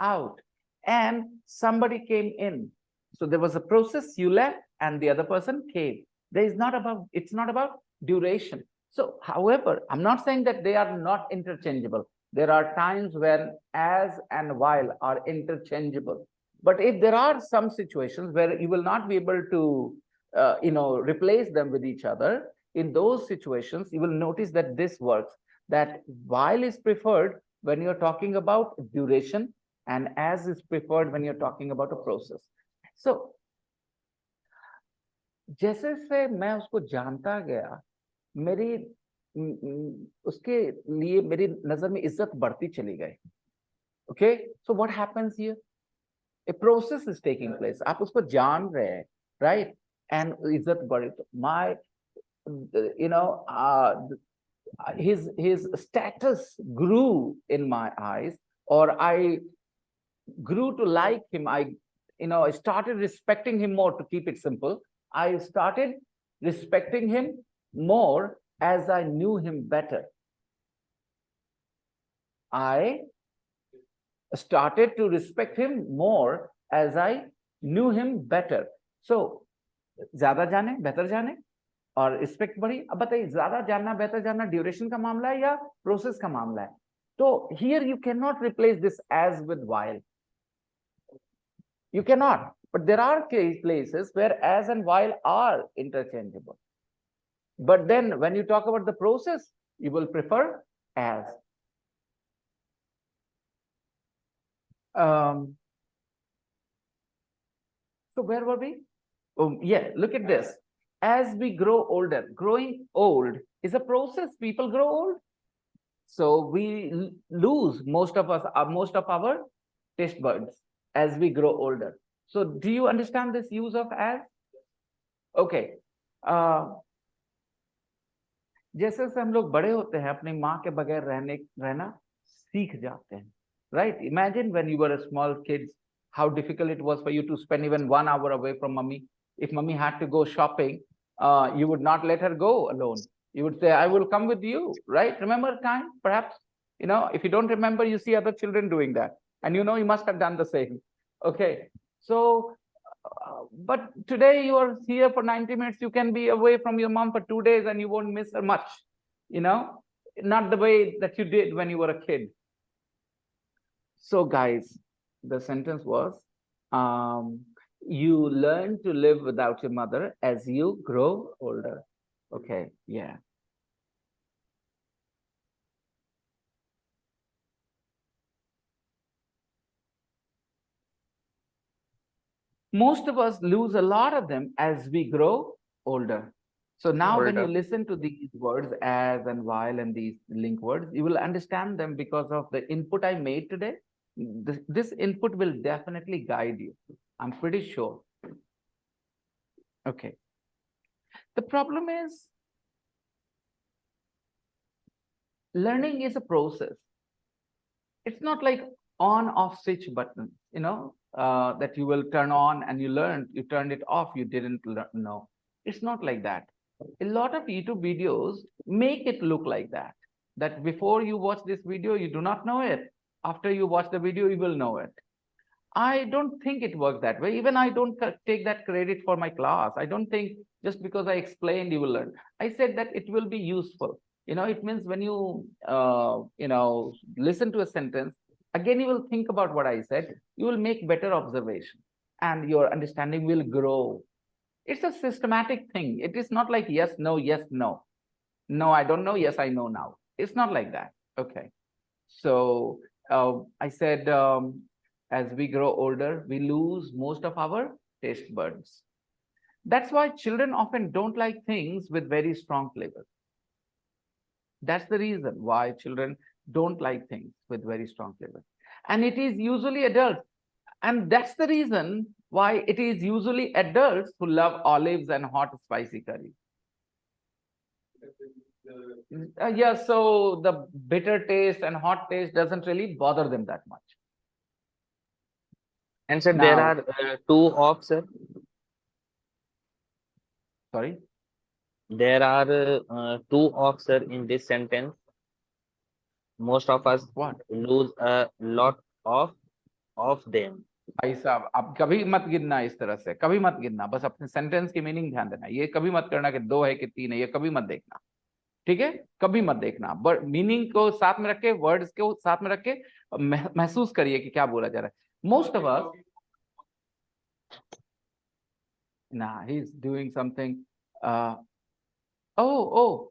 out and somebody came in. So there was a process, you left and the other person came. It's not about duration. So, however, I'm not saying that they are not interchangeable. There are times when as and while are interchangeable. But if there are some situations where you will not be able to, replace them with each other, in those situations, you will notice that this works, that while is preferred when you're talking about duration and as is preferred when you're talking about a process. So, जैसे से मैं उसको जानता गया, उसके लिए मेरी नजर में इज्जत बढ़ती चली गई. Okay, so what happens here? A process is taking place. आप उसको जान रहे हैं, right? And इज्जत बढ़ी. My, you know, his status grew in my eyes, or I grew to like him. I started respecting him more. To keep it simple, I started respecting him more as I knew him better. I started to respect him more as I knew him better. So, ज्यादा जाने, better जाने, और respect बढ़ी. अब बताइए, ज्यादा जानना, better जानना, duration का मामला है या process का मामला है? So here you cannot replace this as with while. You cannot. But there are places where as and while are interchangeable. But then when you talk about the process, you will prefer as. So where were we? Oh, yeah, look at this. As we grow older, growing old is a process. People grow old. So we lose most of our taste buds as we grow older. So do you understand this use of as? Okay. जैसे जैसे हम लोग बड़े होते हैं, अपनी माँ के बगैर रहना सीख जाते हैं. Right? Imagine when you were a small kid, how difficult it was for you to spend even 1 hour away from mommy. If mommy had to go shopping, you would not let her go alone. You would say, I will come with you, right? Remember time, perhaps? If you don't remember, you see other children doing that. And you must have done the same. Okay. So, but today you are here for 90 minutes. You can be away from your mom for 2 days and you won't miss her much. Not the way that you did when you were a kid. So guys, the sentence was, you learn to live without your mother as you grow older. Okay, yeah. Most of us lose a lot of them as we grow older. So now when you listen to these words as and while and these link words, you will understand them because of the input I made today. This input will definitely guide you. I'm pretty sure. Okay. The problem is, learning is a process. It's not like on-off switch button, that you will turn on and you learned, you turned it off, you didn't know. It's not like that. A lot of YouTube videos make it look like that before you watch this video, you do not know it. After you watch the video, you will know it. I don't think it works that way. Even I don't take that credit for my class. I don't think just because I explained, you will learn. I said that it will be useful. It means when you, listen to a sentence, again, you will think about what I said. You will make better observation and your understanding will grow. It's a systematic thing. It is not like yes, no, yes, no. No, I don't know. Yes, I know now. It's not like that. Okay. So I said, as we grow older, we lose most of our taste buds. That's why children often don't like things with very strong flavor. That's the reason why children don't like things with very strong flavor. And it is usually adults. And that's the reason why it is usually adults who love olives and hot spicy curry. Yeah, so the bitter taste and hot taste doesn't really bother them that much. And sir, Now, there are two of, sir. Sorry? There are two of, sir, in this sentence. Most of us lose a lot of them. भाई साहब, आप कभी मत गिनना इस तरह से, कभी मत गिनना. बस अपने सेंटेंस की मीनिंग ध्यान देना. ये कभी मत करना कि 2 है कि 3 है. ये कभी मत देखना. ठीक है? कभी मत देखना. बट मीनिंग को साथ में रख के, वर्ड्स को साथ में रख के महसूस करिए कि क्या बोला जा रहा है. Most of us, nah, he's doing something. Oh.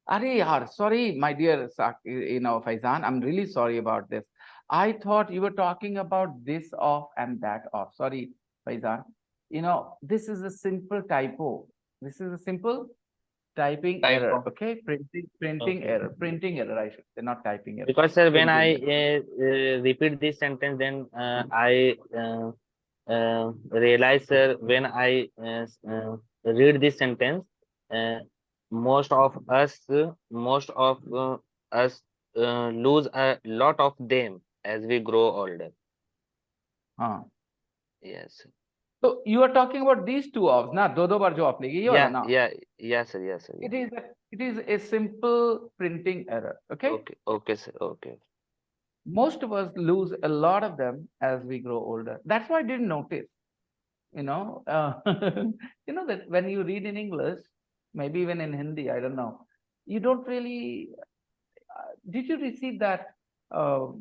Arey yaar, sorry, my dear, Faizan, I'm really sorry about this. I thought you were talking about this off and that off. Sorry, Faizan. This is a simple typo. This is a simple Typing Typo. error. Okay, printing Okay. error. Printing error. I should say, not typing error. Because sir, when I Printing error. repeat this sentence, then I realize, sir, when I read this sentence, uh, most of us lose a lot of them as we grow older. हाँ. Yes. So you are talking about these two offs, ना दो बार जो off लेगी ये वाला Yeah, ना. yeah, yes, sir, yes, sir. It Yeah. is a simple printing error. Okay. Okay, okay, sir. Okay. Most of us lose a lot of them as we grow older. That's why I didn't notice. You know, you know that when you read in English, maybe even in Hindi, I don't know, you don't really. Did you receive that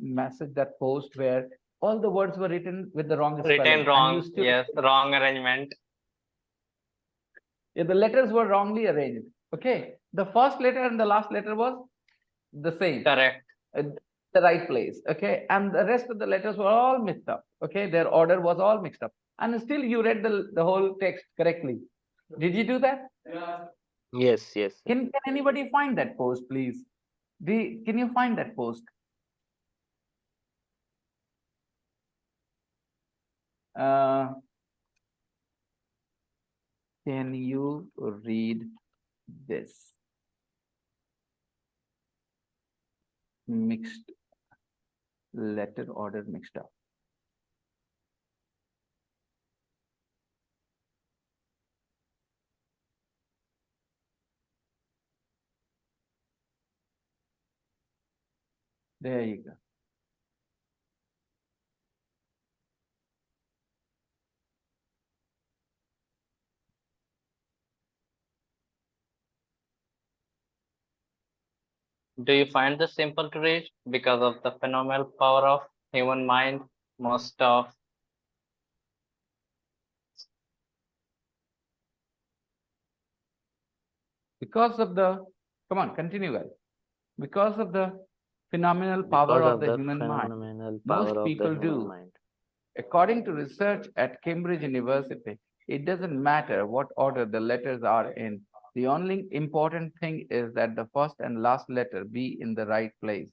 message, that post where all the words were written with the wrong spelling, Written and wrong. you still Yes, wrong arrangement. yeah, the letters were wrongly arranged. Okay, the first letter and the last letter was the same, Correct. the right place. Okay, and the rest of the letters were all mixed up. Okay, their order was all mixed up, and still you read the whole text correctly. Did you do that? Yeah. Yes, yes, sir. Can anybody find that post, please? Can you find that post? Can you read this? Mixed letter order mixed up. There you go. Do you find this simple to read because of the phenomenal power of human mind? Most of Because of the, come on, continue, guys. Because of the phenomenal power Because of of the the human mind, phenomenal most power of the people human do. mind. According to research at Cambridge University, it doesn't matter what order the letters are in. The only important thing is that the first and last letter be in the right place.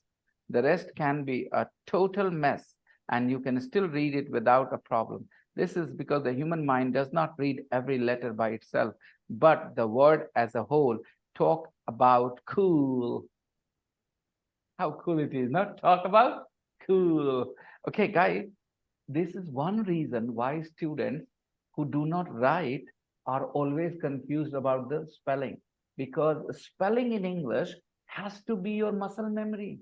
The rest can be a total mess, and you can still read it without a problem. This is because the human mind does not read every letter by itself, but the word as a whole. Talk about cool. How cool it is, not talk about cool. Okay, guys, this is one reason why students who do not write are always confused about the spelling, because spelling in English has to be your muscle memory.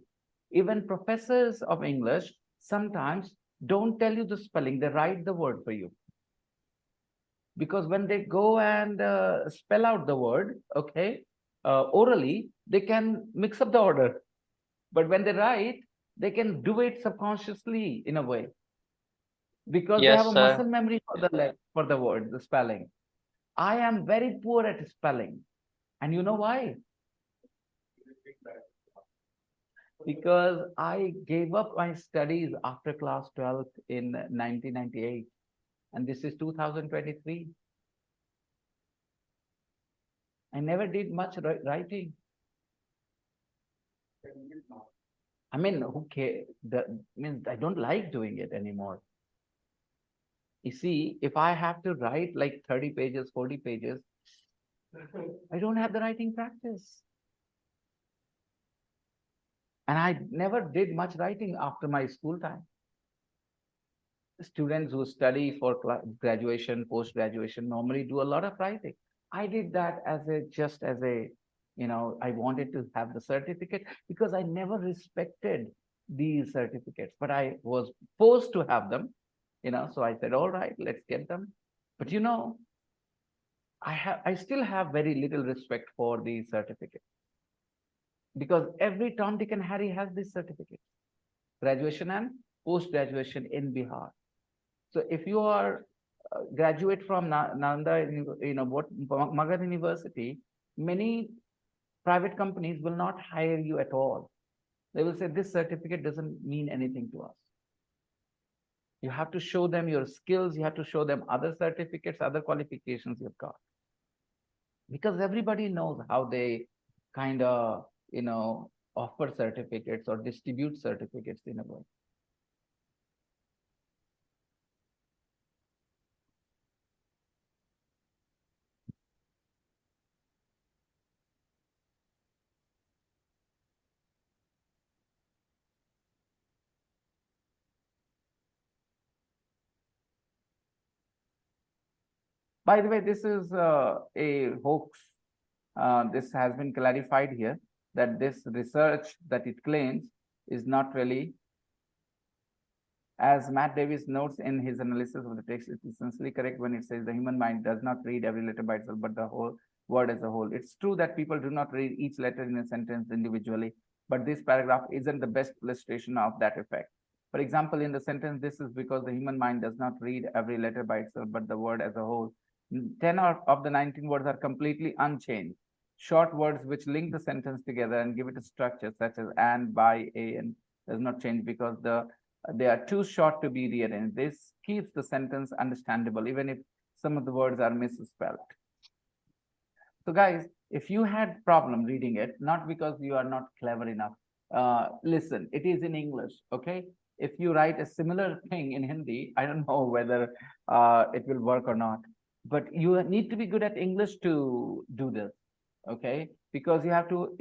Even professors of English sometimes don't tell you the spelling, they write the word for you. Because when they go and spell out the word, okay, orally, they can mix up the order. But when they write, they can do it subconsciously in a way, because they have yes, a sir. muscle memory for the word, the spelling. I am very poor at spelling, and you know why? Because I gave up my studies after class 12 in 1998, and this is 2023. I never did much writing. I mean, who cares? That means I don't like doing it anymore. You see, if I have to write like 30 pages, 40 pages, I don't have the writing practice. And I never did much writing after my school time. Students who study for graduation, post-graduation normally do a lot of writing. I did that just as a, I wanted to have the certificate because I never respected these certificates, but I was forced to have them, so I said, all right, let's get them. But I still have very little respect for these certificates, because every Tom, Dick, and Harry has this certificate, graduation and post-graduation in Bihar. So if you are graduate from Nanda, Magadha University, many private companies will not hire you at all. They will say this certificate doesn't mean anything to us. You have to show them your skills. You have to show them other certificates, other qualifications you've got. because everybody knows how they kind of, offer certificates or distribute certificates in a way. By the way, this is a hoax. This has been clarified here that this research that it claims is not really. As Matt Davis notes in his analysis of the text, it's essentially correct when it says the human mind does not read every letter by itself, but the whole word as a whole. It's true that people do not read each letter in a sentence individually, but this paragraph isn't the best illustration of that effect. For example, in the sentence, this is because the human mind does not read every letter by itself, but the word as a whole. 10 of the 19 words are completely unchanged. Short words which link the sentence together and give it a structure, such as and, by, a, and does not change because they are too short to be rearranged. This keeps the sentence understandable, even if some of the words are misspelled. So guys, if you had problem reading it, not because you are not clever enough, listen, it is in English, okay? If you write a similar thing in Hindi, I don't know whether it will work or not, but you need to be good at English to do this, okay? Because you have to,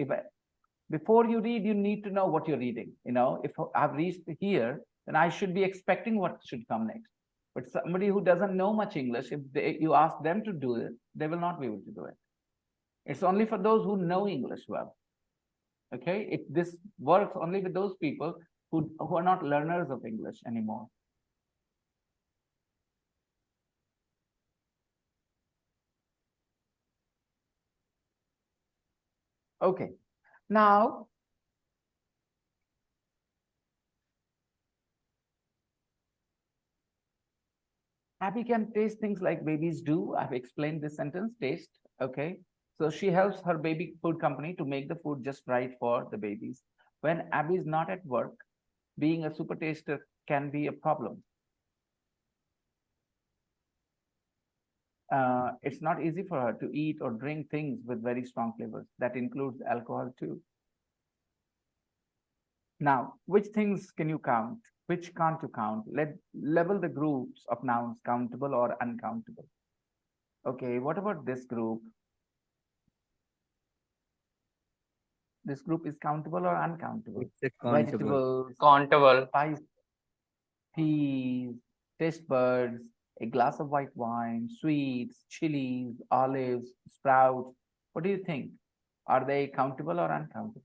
before you read, you need to know what you're reading. If I've reached here, then I should be expecting what should come next. But somebody who doesn't know much English, if you ask them to do it, they will not be able to do it. It's only for those who know English well. Okay, this works only with those people who are not learners of English anymore. Okay, now Abby can taste things like babies do. I've explained this sentence, taste. Okay, so she helps her baby food company to make the food just right for the babies. When Abby is not at work, being a super taster can be a problem. It's not easy for her to eat or drink things with very strong flavors. That includes alcohol too. Now, which things can you count? Which can't you count? Level the groups of nouns, countable or uncountable. Okay, what about this group? This group is countable or uncountable? It's countable. Vegetables, Countable. spice, peas, taste buds, a glass of white wine, sweets, chilies, olives, sprouts. What do you think? Are they countable or uncountable?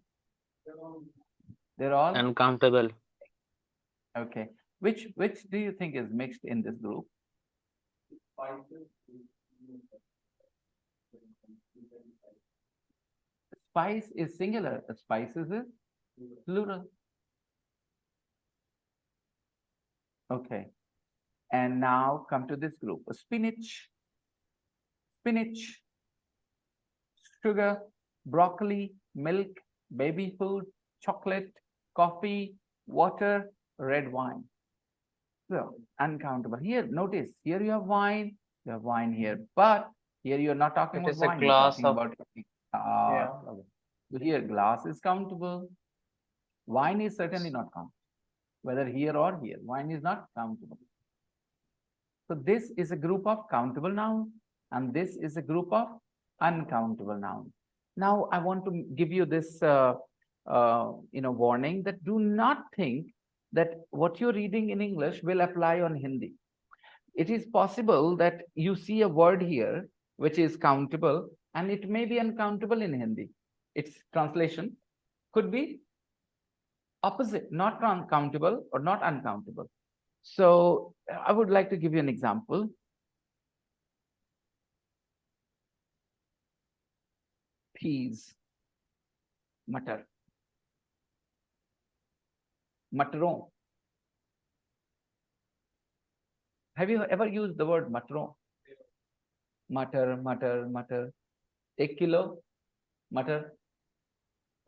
They're all Uncountable. okay. Which do you think is mixed in this group? Spice is singular. Spices is plural. Okay. And now come to this group. Spinach, sugar, broccoli, milk, baby food, chocolate, coffee, water, red wine. So uncountable. Here, notice, here you have wine here, but here you're not talking It about is a wine, you're glass talking of- about So here, glass is countable. Wine is certainly not countable. Whether here or here, wine is not countable. So this is a group of countable nouns, and this is a group of uncountable nouns. Now I want to give you this warning that do not think that what you're reading in English will apply on Hindi. It is possible that you see a word here which is countable and it may be uncountable in Hindi. Its translation could be opposite, not countable or not uncountable. So I would like to give you an example. Peas, matar, matron. Have you ever used the word matron? Matar. 1 kilo, matar.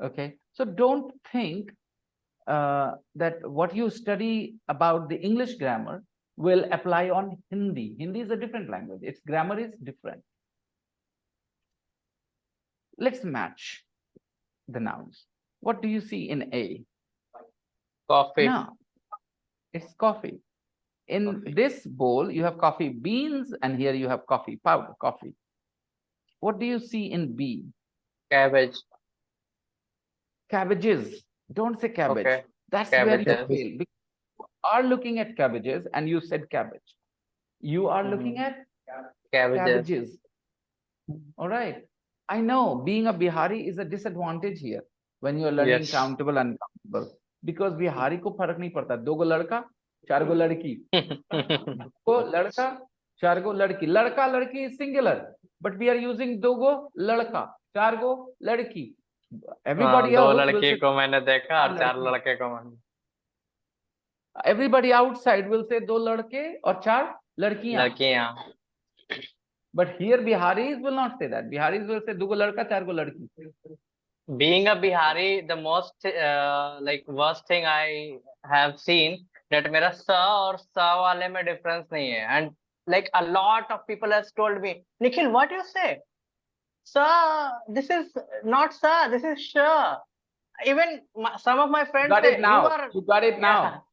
Okay, so don't think that what you study about the English grammar will apply on Hindi. Hindi is a different language. Its grammar is different. Let's match the nouns. What do you see in A? Coffee. No, it's coffee. In this bowl, you have coffee beans, and here you have coffee powder, coffee. What do you see in B? Cabbage. Cabbages. Don't say cabbage. Okay. That's where you Cabbages. fail. Because you are looking at cabbages and you said cabbage. You are looking at Cabbages. cabbages. All right. I know being a Bihari is a disadvantage here when you're learning Yes. countable and uncountable. Because Bihari ko farak nahi padta. Do go ladka, char go ladki. Do go ladka, char go ladki. Ladka, ladki is singular. But we are using do go ladka, char go ladki. Everybody दो else will लड़की say, को मैंने देखा और चार लड़की। लड़के को मैंने everybody outside will say दो लड़के और चार लड़कियां. लड़कियां. But here Biharis will not say that. Biharis will say दो गो लड़का, चार गो लड़की. Being a Bihari, the most like worst thing I have seen that मेरा स और स वाले में difference नहीं है, and like a lot of people has told me, Nikhil, what you say? Sir, this is not sir, this is sure. Even some of my friends Got say it now. you are. You got it now.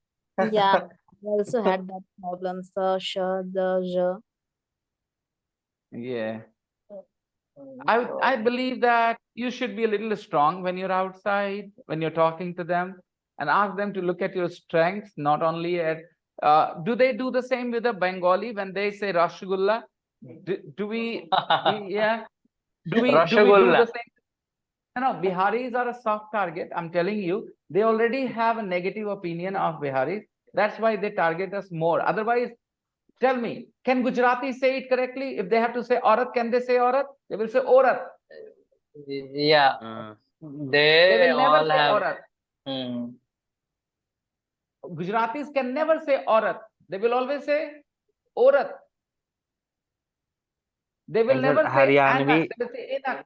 Yeah, I also had that problem. The, sh, the, j. Yeah. I believe that you should be a little strong when you're outside, when you're talking to them, and ask them to look at your strengths, not only at. Do they do the same with the Bengali when they say Rasgulla? Do we? Yeah. Do we do Rasgulla. the same? No, Biharis are a soft target. I'm telling you, they already have a negative opinion of Biharis. That's why they target us more. Otherwise, tell me, can Gujarati say it correctly? If they have to say aurat, can they say aurat? They will say aurat. Yeah, They they will never all say have. aurat. Hmm. Gujaratis can never say aurat. They will always say aurat. They will As never a say anak. Haryanvi, They will say enak.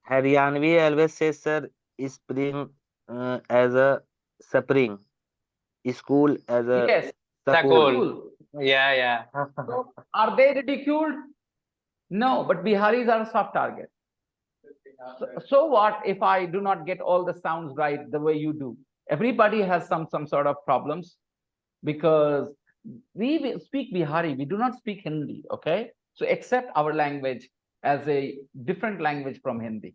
Haryanvi always says, sir, spring as a spring, school as a Yes, school. cool. Yeah. So are they ridiculed? No, but Biharis are a soft target. So what if I do not get all the sounds right the way you do? Everybody has some sort of problems because we speak Bihari, we do not speak Hindi, okay? So accept our language as a different language from Hindi.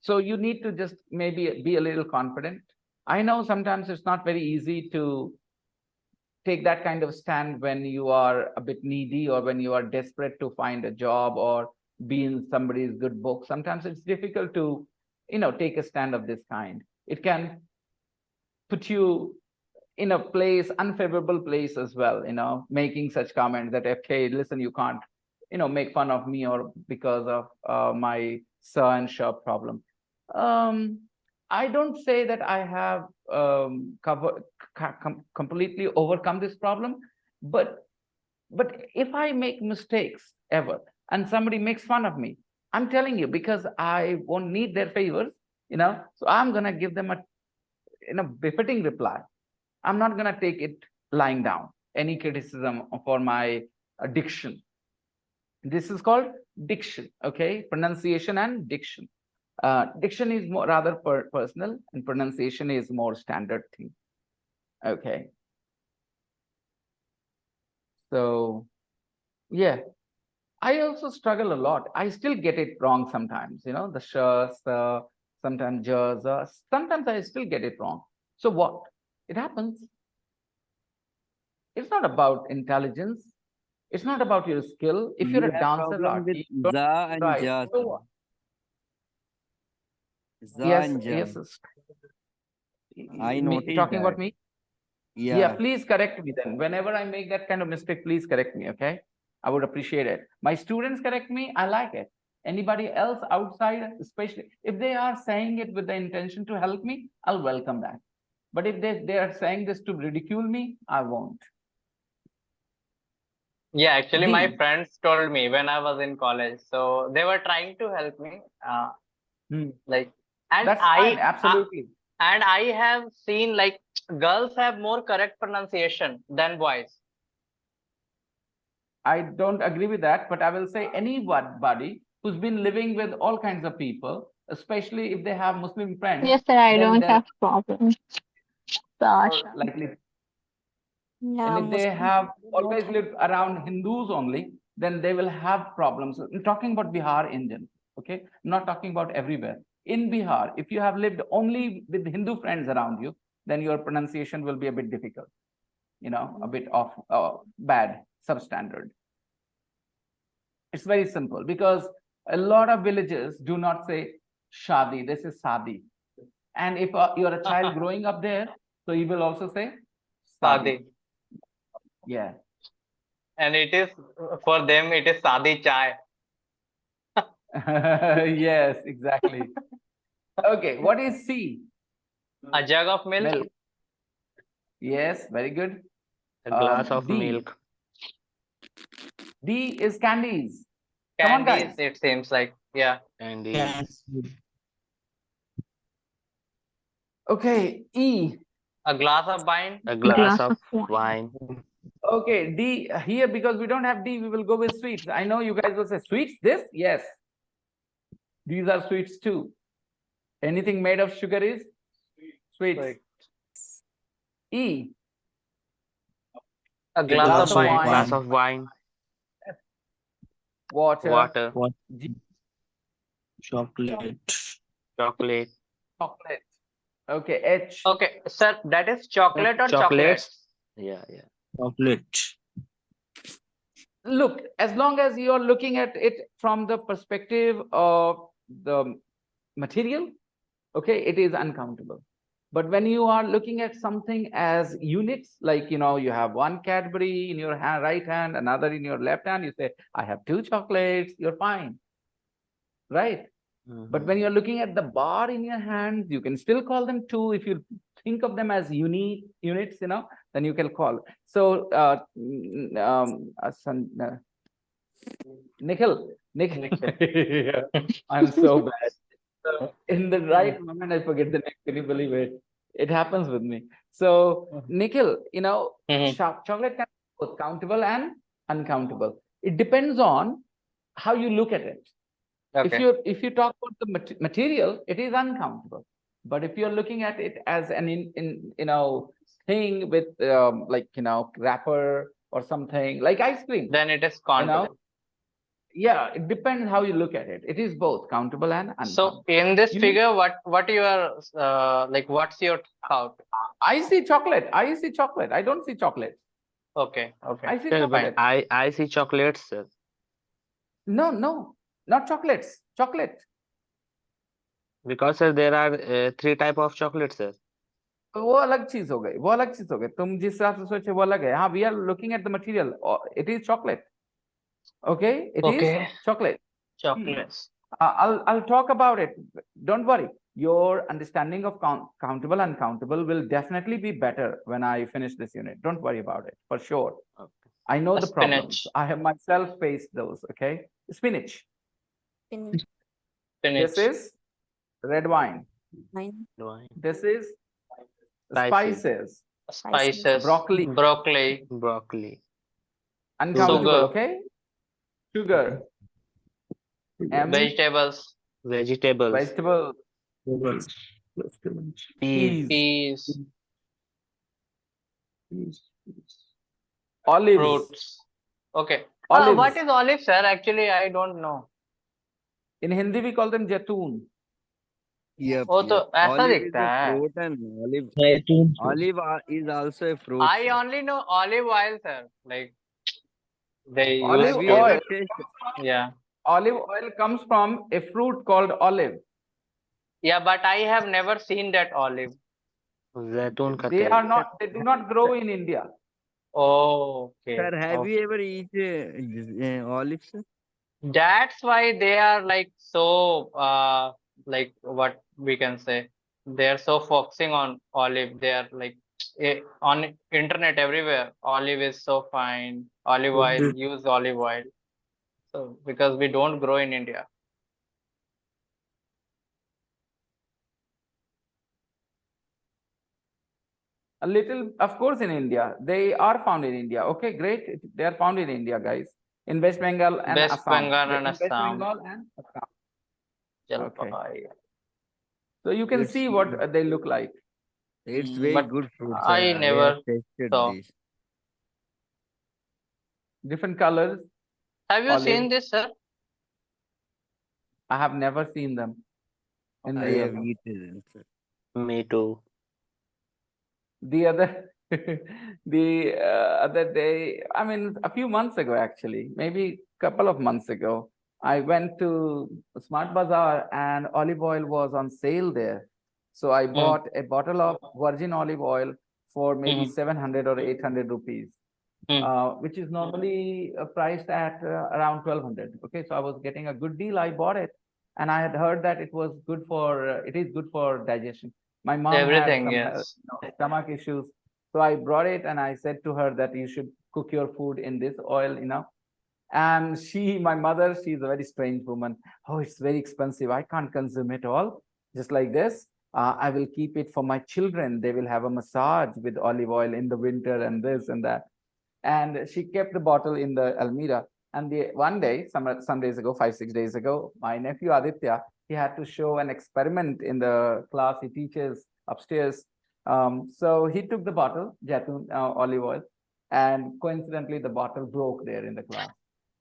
So you need to just maybe be a little confident. I know sometimes it's not very easy to take that kind of stand when you are a bit needy or when you are desperate to find a job or be in somebody's good book. Sometimes it's difficult to, take a stand of this kind. It can put you in a place, unfavorable place as well, making such comments that, okay, listen, you can't, make fun of me or because of my sir and sure problem. I don't say that I have completely overcome this problem, but if I make mistakes ever and somebody makes fun of me, I'm telling you, because I won't need their favors, so I'm gonna give them a befitting reply. I'm not gonna take it lying down, any criticism for my diction. This is called diction, okay? Pronunciation and diction. Diction is more rather personal, and pronunciation is more standard thing. Okay. So, yeah, I also struggle a lot. I still get it wrong sometimes. The shs, sometimes js, sometimes I still get it wrong. So what? It happens. It's not about intelligence. It's not about your skill. If you're You a have dancer, problem with Rashi, you're za and right. ja. So what? Za Yes, and ja. yes. I noticed Talking about that. me? Yeah. Yeah, please correct me then. Whenever I make that kind of mistake, please correct me, okay? I would appreciate it. My students correct me, I like it. Anybody else outside, especially if they are saying it with the intention to help me, I'll welcome that. But if they are saying this to ridicule me, I won't. Yeah, actually, my D. friends told me when I was in college, so they were trying to help me. Like, and That's fine, absolutely. and I have seen like girls have more correct pronunciation than boys. I don't agree with that, but I will say anybody who who's been living with all kinds of people, especially if they have Muslim friends. Yes, sir, I then don't they're have problem. more Pasha. likely. Yeah, And if they Muslim have people always don't lived around Hindus only, then they will have problems. I'm talking about Bihar in general, okay? I'm not talking about everywhere. In Bihar, if you have lived only with Hindu friends around you, then your pronunciation will be a bit difficult, you know, a bit of bad, substandard. It's very simple because a lot of villages do not say shadi, this is sadi. And if you're a child growing up there, so you will also say sadi. Sadi. Yeah. And it is, for them, it is Sadi chai. Yes, exactly. Okay, what is C? A jug of milk. Milk. Yes, very good. A glass of D. milk. D is candies. Come on, Candies, guys. it seems like. Yeah. Candies. Okay, E. A glass of wine. A glass Glass of of wine. Okay, D. Here, because we don't have D, we will go with sweets. I know you guys will say, sweets, this? Yes. These are sweets too. Anything made of sugar is sweets. Sweet. E. A A glass of wine. Glass of wine. Water. Water. G. Chocolate. Chocolate. Chocolate. Okay, H. Okay, sir, that is chocolate or chocolate? Chocolates. Yeah. Chocolate. Look, as long as you're looking at it from the perspective of the material, okay, it is uncountable. But when you are looking at something as units, like, you know, you have one Cadbury in your right hand, another in your left hand, you say, I have 2 chocolates, you're fine, right? But when you're looking at the bar in your hands, you can still call them 2. If you think of them as units, you know, then you can call. So, Nikhil, yeah, I'm so bad. So in the right moment, I forget the name. Can you believe it? It happens with me. So, Nikhil, you know, chocolate can be both countable and uncountable. It depends on how you look at it. Okay. If you talk about the material, it is uncountable. But if you're looking at it as an you know, thing with like, you know, wrapper or something like ice cream, Then it is you countable. know, yeah, it depends how you look at it. It is both countable and uncountable. So in this You need- figure, what you are like? What's your count? I see chocolate. I see chocolate. I don't see chocolate. Okay. Okay. I see Sir, but chocolate. I see chocolates, sir. No, not chocolates. Chocolate. Because sir, there are 3 type of chocolates, sir. वो अलग चीज हो गई, वो अलग चीज हो गई, तुम जिस हिसाब से सोचे वो अलग है. हाँ, we are looking at the material. It is chocolate. Okay, it is Okay. chocolate. Chocolates. I'll talk about it. Don't worry. Your understanding of countable and uncountable will definitely be better when I finish this unit. Don't worry about it, for sure. Okay. I know the Spinach. problems. I have myself faced those. Okay, spinach. Spinach. Spinach. This is red wine. Wine. Wine. This is Spices. spices. Spices. Broccoli. Broccoli. Broccoli. Uncountable. Sugar. Okay. Sugar. M. Vegetables. Vegetables. Vegetable. Peas. Peas. Peas. Olives. Fruits. Okay. Olives. What is olive, sir? Actually, I don't know. In Hindi we call them jatun. Yep. वो तो ऐसा Olive is दिखता a है. fruit and olive is also a fruit. I sir. only know olive oil, sir. Like they Olive use Have to. you ever oil. tasted? Yeah. Olive oil comes from a fruit called olive. Yeah, but I have never seen that olive. Zaitun ka They tel. are not. They do not grow in India. Oh, okay. Sir, have Okay. you ever eaten olives? Sir? That's why they are like so like what we can say. They are so focusing on olive. They are like on internet everywhere. Olive is so fine. Olive oil, use olive oil. So because we don't grow in India. A little, of course, in India. They are found in India. Okay, great. They are found in India, guys. In West Bengal and West Assam. Bengal and In West Assam. Bengal and Assam. Okay. Jalpai. So you can It's see what they look like. it's very But good fruit, I sir. I have never tasted saw. this. Different colors. Have you Olive. seen this, sir? I have never seen them in I real. have eaten, sir. Me too. The other other day, I mean, a few months ago, actually, maybe couple of months ago, I went to Smart Bazaar and olive oil was on sale there. So I bought a bottle of virgin olive oil for maybe 700 or 800 rupees, which is normally priced at around 1200. Okay, so I was getting a good deal. I bought it, and I had heard that it was good for it is good for digestion. My mom had Everything, some yes. stomach issues, so I brought it and I said to her that you should cook your food in this oil, And my mother, she's a very strange woman. Oh, it's very expensive. I can't consume it all just like this. I will keep it for my children. They will have a massage with olive oil in the winter and this and that. And she kept the bottle in the almirah. And one day, some days ago, 5-6 days ago, my nephew Aditya, he had to show an experiment in the class he teaches upstairs. So he took the bottle, Jatun olive oil, and coincidentally, the bottle broke there in the class.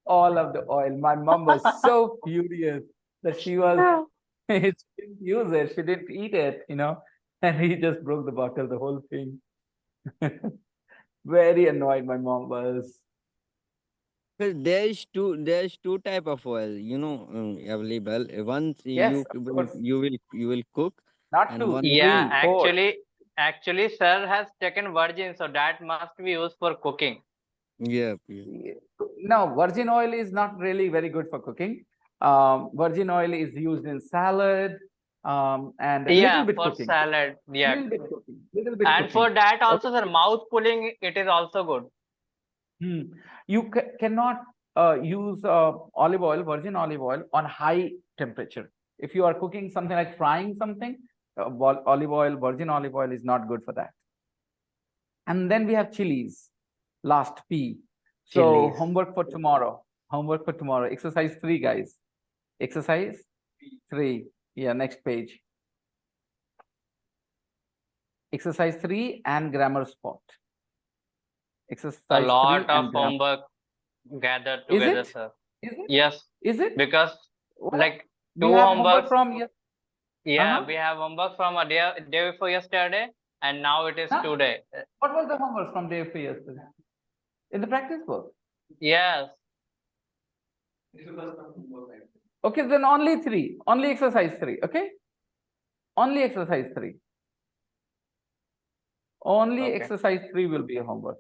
All of the oil. My mom was so furious that she didn't use it, she didn't eat it, and he just broke the bottle, the whole thing. Very annoyed my mom was. Well, there's two type of oil, available. Once Yes, of course. you will cook, Not and two, one Yeah, 3, 4. actually, sir has taken virgin, so that must be used for cooking. yeah. No, virgin oil is not really very good for cooking. Virgin oil is used in salad and a little Yeah, bit for cooking. salad. Yeah. Little bit cooking. Little bit And cooking. for that also, Okay. sir, mouth pulling, it is also good. You cannot use olive oil, virgin olive oil on high temperature. If you are cooking something like frying something, olive oil, virgin olive oil is not good for that. And then we have chilies, last P. So Chilies. homework for tomorrow. Homework for tomorrow. Exercise 3, guys. Exercise 3. Yeah, next page. Exercise 3 and grammar spot. Exercise A 3 lot and of grammar. homework gathered Is together, it? sir. Is it? Yes, Is it? because What? like We two have homework homeworks. from yes. Yeah, Uh-huh. we have homework from a day before yesterday, and now it is Huh? today. What was the homework from day for yesterday? In the practice book. Yes. Okay, then only 3. Only exercise 3. Okay. Only exercise 3. Only Okay. exercise 3 will be a homework.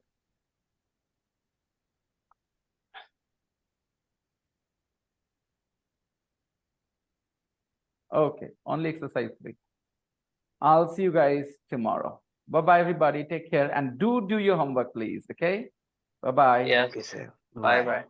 Okay, only exercise 3. I'll see you guys tomorrow. Bye-bye, everybody. Take care. And do your homework, please. Okay? Bye-bye. Yes. Okay, sir. Bye bye.